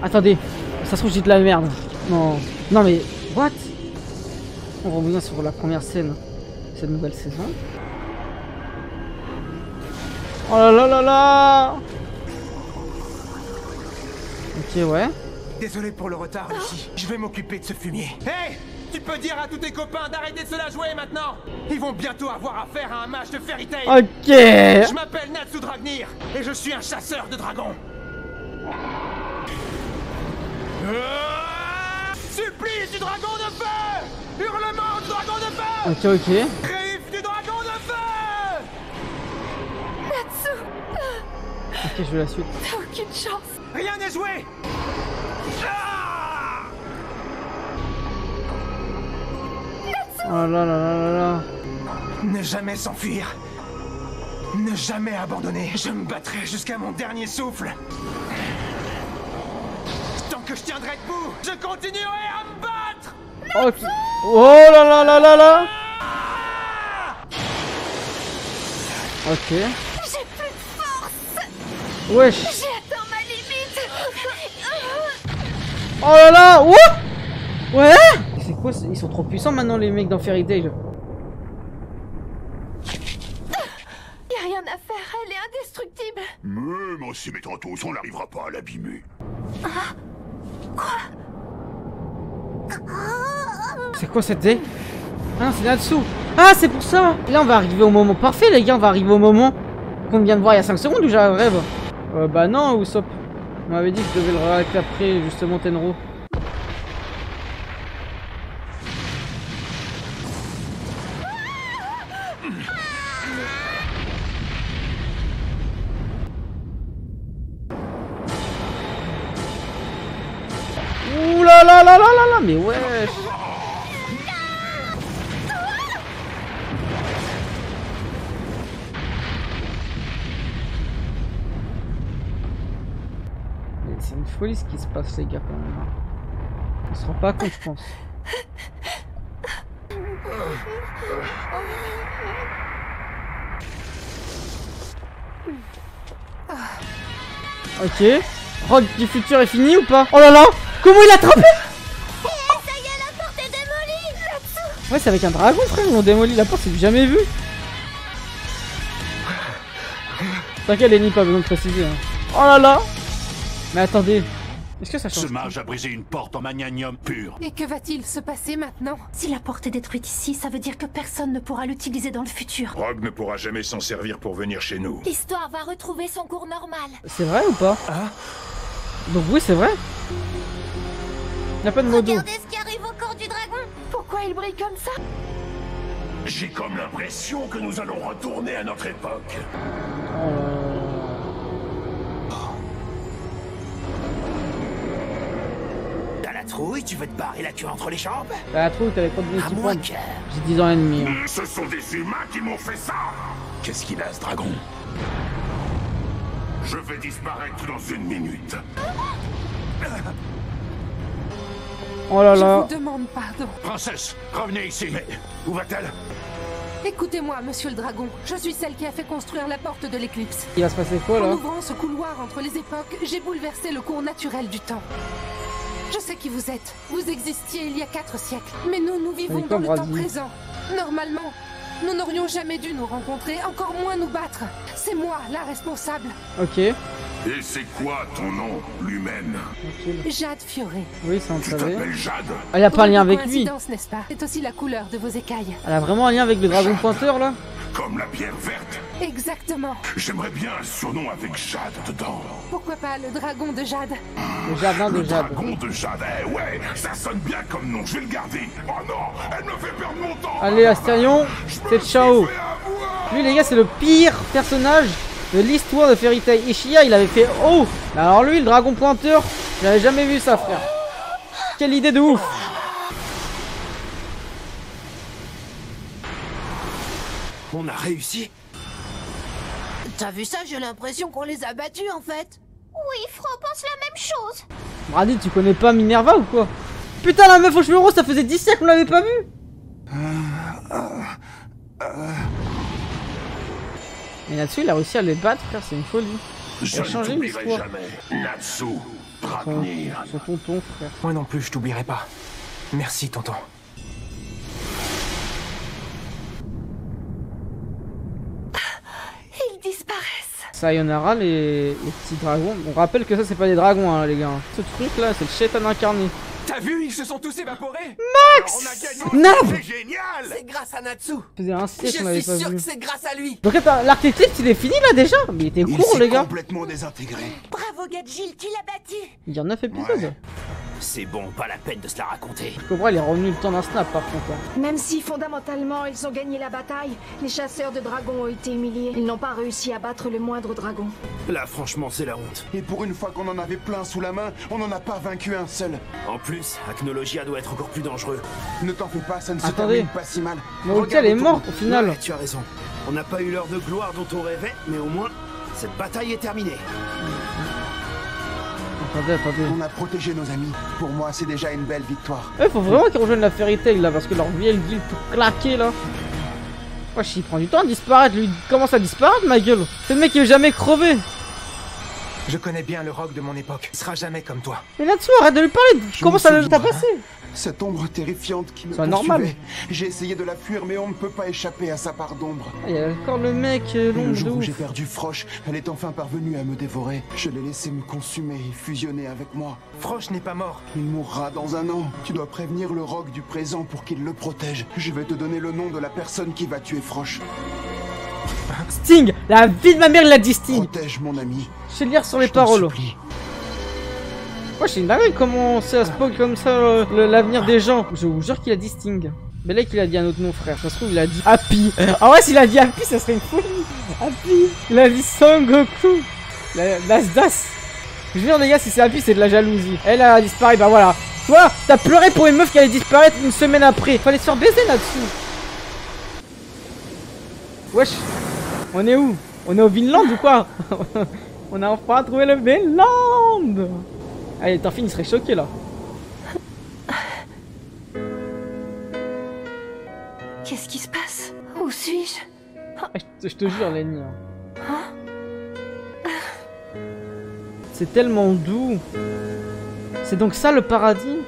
Attendez, ça se trouve j'ai de la merde. Non, non mais what? On revient sur la première scène de cette nouvelle saison. Oh là là là là. Ok, ouais. Désolé pour le retard, Lucie. Je vais m'occuper de ce fumier. Hey! Tu peux dire à tous tes copains d'arrêter de se la jouer maintenant. Ils vont bientôt avoir affaire à un match de Fairy Tail. Ok. Je m'appelle Natsu Dragnir et je suis un chasseur de dragons. Supplice du dragon de feu! Hurlement du dragon de feu! Ok, ok. Griffe du dragon de feu! Natsu! Ok, je veux la suite. T'as aucune chance. Rien n'est joué! Oh là là là là là. Ne jamais s'enfuir. Ne jamais abandonner. Je me battrai jusqu'à mon dernier souffle. Tant que je tiendrai debout, je continuerai à me battre. Ok. Oh là là là là là. Ok. J'ai plus de force. Wesh. J'ai atteint ma limite. Oh là là. Ouh. Ouais. C'est quoi? Ils sont trop puissants maintenant les mecs dans Fairy Tail. Y'a rien à faire, elle est indestructible. Même en s'y mettant tous, on n'arrivera pas à l'abîmer. C'est quoi cette dé? Ah, c'est là-dessous. Ah, c'est pour ça. Là, on va arriver au moment parfait, les gars. On va arriver au moment qu'on vient de voir il y a 5 secondes ou j'ai un rêve? Bah non, Usopp. On m'avait dit que je devais le réacter après, justement, Tenro. Ouh là là là là là là, mais wesh. C'est une folie ce qui se passe les gars quand même. On se rend pas compte je pense. Ok. Rock du futur est fini ou pas? Oh là là. Comment il a attrapé? Ça y est, la porte est démolie. Là-dessous. Ouais c'est avec un dragon frère, ils ont démoli la porte, c'est du jamais vu. T'inquiète Lenny, pas besoin de préciser hein. Oh là là. Mais attendez, est-ce que ça change? Ce mage a brisé une porte en magnanium pur. Et que va-t-il se passer maintenant? Si la porte est détruite ici, ça veut dire que personne ne pourra l'utiliser dans le futur. Rogue ne pourra jamais s'en servir pour venir chez nous. L'histoire va retrouver son cours normal. C'est vrai ou pas? Hein? Donc oui c'est vrai. Y'a pas de modo. Regardez ce qui arrive au corps du dragon. Pourquoi il brille comme ça? J'ai comme l'impression que nous allons retourner à notre époque. T'as la trouille, tu veux te barrer la queue entre les jambes? T'as la trouille, t'avais pas de À moins multipoint. que... J'ai 10 ans et demi. Hein. Ce sont des humains qui m'ont fait ça. Qu'est-ce qu'il a ce dragon? Je vais disparaître dans une minute. Oh là Je là. vous demande pardon. Princesse, revenez ici. Mais où va-t-elle? Écoutez-moi, monsieur le dragon. Je suis celle qui a fait construire la porte de l'éclipse. Il va se passer quoi En là? ouvrant ce couloir entre les époques, j'ai bouleversé le cours naturel du temps. Je sais qui vous êtes. Vous existiez il y a 4 siècles. Mais nous vivons Avec dans le quoi, temps Brady? présent. Normalement, nous n'aurions jamais dû nous rencontrer, encore moins nous battre. C'est moi, la responsable. Ok. Et c'est quoi ton nom, l'humaine? Tranquille. Jade Fioré. Oui ça on Tu savait. t'appelles Jade? Ah y'a pas un lien avec lui. Coïncidence, n'est-ce pas? C'est aussi la couleur de vos écailles. Elle a vraiment un lien avec le dragon pointeur là? Comme la pierre verte? Exactement. J'aimerais bien un surnom avec Jade dedans. Pourquoi pas le dragon de Jade? Le jardin de Le Jade. dragon de Jade, eh ouais, ça sonne bien comme nom, je vais le garder. Oh non, elle me fait perdre mon temps. Allez Astérion, c'est ciao. Lui les gars c'est le pire personnage de l'histoire de Fairy Tail. Ishia il avait fait oh. Mais alors lui le dragon pointeur, j'avais jamais vu ça frère. Quelle idée de ouf. On a réussi? T'as vu ça? J'ai l'impression qu'on les a battus en fait. Oui, Fro pense la même chose. Brady, tu connais pas Minerva ou quoi? Putain, la meuf aux cheveux roses, ça faisait 10 siècles qu'on l'avait pas vu. Mais Natsu, il a réussi à les battre, frère, c'est une folie. Je ne t'oublierai jamais. Natsu, Dragnir. Son tonton, frère. Moi non plus, je t'oublierai pas. Merci, tonton. Ils disparaissent. Sayonara, les petits dragons. On rappelle que ça, c'est pas des dragons, hein, les gars. Ce truc-là, c'est le Shaitan incarné. T'as vu, ils se sont tous évaporés. Max Nav. C'est génial. C'est grâce à Natsu. Ça faisait un siècle qu'on l'avait pas vu. Je suis sûr que c'est grâce à lui. Donc attends, l'arc éclipse, il est fini là déjà? Mais il était court, les gars. Complètement désintégré. Bravo Gadjil, tu l'as battu. Il y a 9 épisodes. Ouais. C'est bon, pas la peine de se la raconter. Cobra, il est revenu le temps d'un snap par contre. Hein. Même si fondamentalement ils ont gagné la bataille, les chasseurs de dragons ont été humiliés. Ils n'ont pas réussi à battre le moindre dragon. Là, franchement, c'est la honte. Et pour une fois qu'on en avait plein sous la main, on n'en a pas vaincu un seul. En plus, Acnologia doit être encore plus dangereux. Ne t'en fais pas, ça ne se Attendez. termine pas si mal. Mais Otiel est mort au final. Ouais, tu as raison. On n'a pas eu l'heure de gloire dont on rêvait, mais au moins, cette bataille est terminée. Attendez. On a protégé nos amis. Pour moi, c'est déjà une belle victoire. Faut vraiment qu'ils rejoignent la Fairy Tail là, parce que leur vieille guilde tout claqué là. Wesh, il prend du temps à disparaître, lui il commence à disparaître, ma gueule. C'est le mec qui veut jamais crever. Je connais bien le rock de mon époque. Il sera jamais comme toi. Mais là-dessous, arrête de lui parler. Comment ça le tabasser? Cette ombre terrifiante qui me C'est normal. poursuivait. J'ai essayé de la fuir, mais on ne peut pas échapper à sa part d'ombre. Il y a encore le mec Le l'ombre de jour où ouf. j'ai perdu Frosh, elle est enfin parvenue à me dévorer. Je l'ai laissé me consumer et fusionner avec moi. Frosh n'est pas mort. Il mourra dans un an. Tu dois prévenir le roc du présent pour qu'il le protège. Je vais te donner le nom de la personne qui va tuer Frosh. Sting. La vie de ma mère, il l'a dit Sting. Protège mon ami. Je sais lire sur les Je t'en paroles. supplie. Ouais, c'est une dinguerie comment c'est à spoil comme ça l'avenir des gens. Je vous jure qu'il a dit Sting. Mais là qu'il a dit un autre nom, frère. Ça se trouve, il a dit Happy. Ah ouais, s'il a dit Happy, ça serait une folie. Happy. Il a dit Son Goku. Das. Je veux dire, les gars, si c'est Happy, c'est de la jalousie. Elle a disparu, bah voilà. Toi, t'as pleuré pour une meuf qui allait disparaître une semaine après. Fallait se faire baiser là-dessus. Wesh. On est où? On est au Vinland ou quoi? On a enfin trouvé le Vinland. Allez, Tarfin, il serait choqué là. Qu'est-ce qui se passe? Où suis-je? Je te jure, Lenny. C'est tellement doux. C'est donc ça le paradis?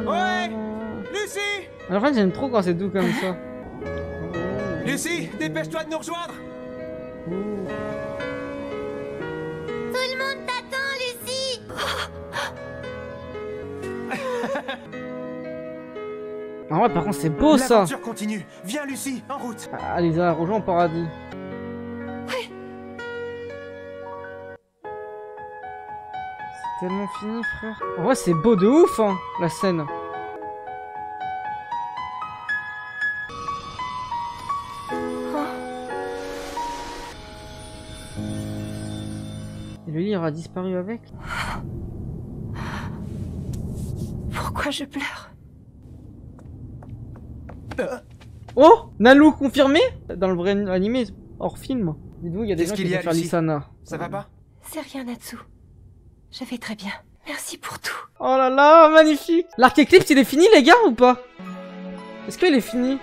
Ouais, Lucie. En fait, j'aime trop quand c'est doux comme ça. Lucie, dépêche-toi de nous rejoindre. Tout le monde t'attend, Lucie. Ah ouais, par contre, c'est beau ça. L'aventure continue. Viens, Lucie, en route. Ah, Lisa, rejoins au paradis. Ouais. C'est tellement fini, frère. En vrai, c'est beau de ouf, hein, la scène. Et le livre a disparu avec. Pourquoi je pleure? Oh, Nalu confirmé dans le vrai animé hors film. Dites-vous, il y a des gens qui vont faire Lisana. Ça va pas? C'est rien, Natsu. Je vais très bien. Merci pour tout. Oh là là, magnifique. L'arc éclipse, il est fini, les gars, ou pas? Est-ce qu'il est fini?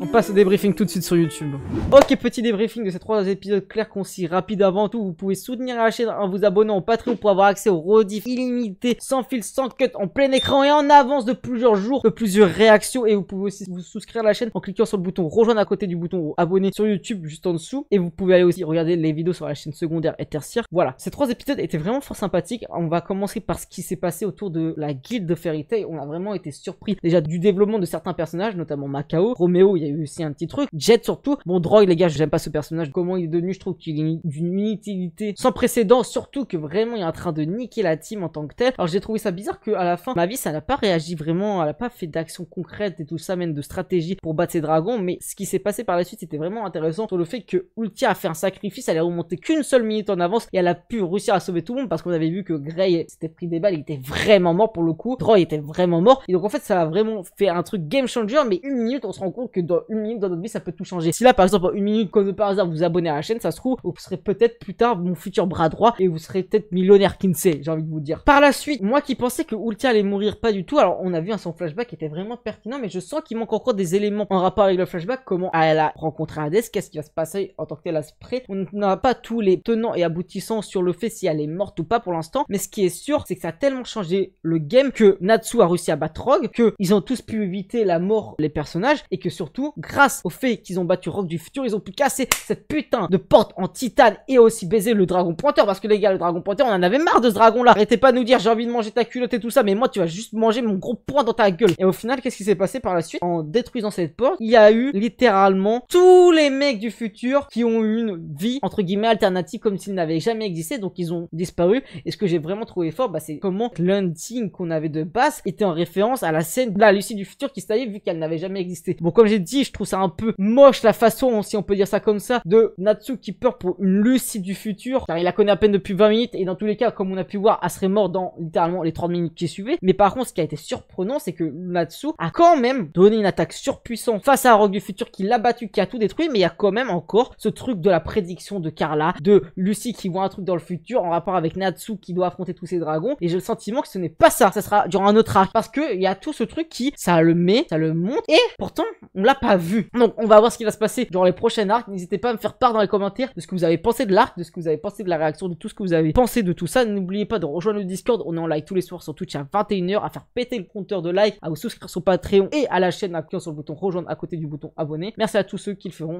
On passe au débriefing tout de suite sur YouTube. Ok, petit débriefing de ces 3 épisodes clairs, concis, rapides. Avant tout, vous pouvez soutenir la chaîne en vous abonnant au Patreon pour avoir accès aux rediffs illimités, sans fil, sans cut, en plein écran et en avance de plusieurs jours, de plusieurs réactions. Et vous pouvez aussi vous souscrire à la chaîne en cliquant sur le bouton rejoindre à côté du bouton abonner sur YouTube juste en dessous. Et vous pouvez aller aussi regarder les vidéos sur la chaîne secondaire et tertiaire. Voilà, ces 3 épisodes étaient vraiment fort sympathiques. On va commencer par ce qui s'est passé autour de la guilde de Fairy Tail. On a vraiment été surpris déjà du développement de certains personnages, notamment a KO. Roméo, il y a eu aussi un petit truc. Jet surtout. Bon, Droid, les gars, j'aime pas ce personnage. Comment il est devenu, je trouve qu'il est d'une inutilité sans précédent. Surtout que vraiment, il est en train de niquer la team en tant que tel. Alors, j'ai trouvé ça bizarre qu'à la fin, ma vie, ça n'a pas réagi vraiment. Elle n'a pas fait d'action concrète et tout ça, même de stratégie pour battre ses dragons. Mais ce qui s'est passé par la suite, c'était vraiment intéressant sur le fait que Ultia a fait un sacrifice. Elle est remontée qu'une seule minute en avance et elle a pu réussir à sauver tout le monde parce qu'on avait vu que Grey s'était pris des balles. Il était vraiment mort pour le coup. Droid était vraiment mort. Et donc, en fait, ça a vraiment fait un truc game changer. Mais une minute, on se rend compte que dans une minute dans notre vie, ça peut tout changer. Si là, par exemple, en une minute, comme par hasard, vous vous abonnez à la chaîne, ça se trouve, vous serez peut-être plus tard mon futur bras droit et vous serez peut-être millionnaire, qui ne sait, j'ai envie de vous dire. Par la suite, moi qui pensais que Ultia allait mourir, pas du tout. Alors, on a vu son flashback qui était vraiment pertinent, mais je sens qu'il manque encore des éléments en rapport avec le flashback. Comment elle a rencontré Hades, qu'est-ce qui va se passer en tant que tel après. On n'a pas tous les tenants et aboutissants sur le fait si elle est morte ou pas pour l'instant, mais ce qui est sûr, c'est que ça a tellement changé le game que Natsu a réussi à battre Rogue, que ils ont tous pu éviter la mort les personnages, et que surtout, grâce au fait qu'ils ont battu Rogue du futur, ils ont pu casser cette putain de porte en titane et aussi baiser le dragon pointeur, parce que les gars, le dragon pointeur, on en avait marre de ce dragon là. Arrêtez pas de nous dire j'ai envie de manger ta culotte et tout ça, mais moi tu vas juste manger mon gros poing dans ta gueule. Et au final, qu'est-ce qui s'est passé par la suite? En détruisant cette porte, il y a eu littéralement tous les mecs du futur qui ont eu une vie entre guillemets alternative comme s'ils n'avaient jamais existé, donc ils ont disparu. Et ce que j'ai vraiment trouvé fort, bah, c'est comment l'ending qu'on avait de base était en référence à la scène de la Lucie du futur qui se taillait vu qu'elle n'avait jamais existé. Bon, comme j'ai dit, je trouve ça un peu moche la façon, si on peut dire ça comme ça, de Natsu qui peur pour une Lucie du futur, car il la connaît à peine depuis 20 minutes et dans tous les cas, comme on a pu voir, elle serait morte dans littéralement les 30 minutes qui suivaient. Mais par contre, ce qui a été surprenant, c'est que Natsu a quand même donné une attaque surpuissante face à Rogue du futur qui l'a battu, qui a tout détruit, mais il y a quand même encore ce truc de la prédiction de Carla, de Lucie qui voit un truc dans le futur en rapport avec Natsu qui doit affronter tous ces dragons, et j'ai le sentiment que ce n'est pas ça, ça sera durant un autre arc, parce que il y a tout ce truc qui, ça le met, ça le monte, et pourtant, on l'a pas vu. Donc, on va voir ce qui va se passer durant les prochains arcs. N'hésitez pas à me faire part dans les commentaires de ce que vous avez pensé de l'arc, de ce que vous avez pensé de la réaction, de tout ce que vous avez pensé de tout ça. N'oubliez pas de rejoindre le Discord, on est en live tous les soirs sur Twitch à 21h, à faire péter le compteur de like, à vous souscrire sur Patreon et à la chaîne en cliquant sur le bouton rejoindre à côté du bouton abonner. Merci à tous ceux qui le feront.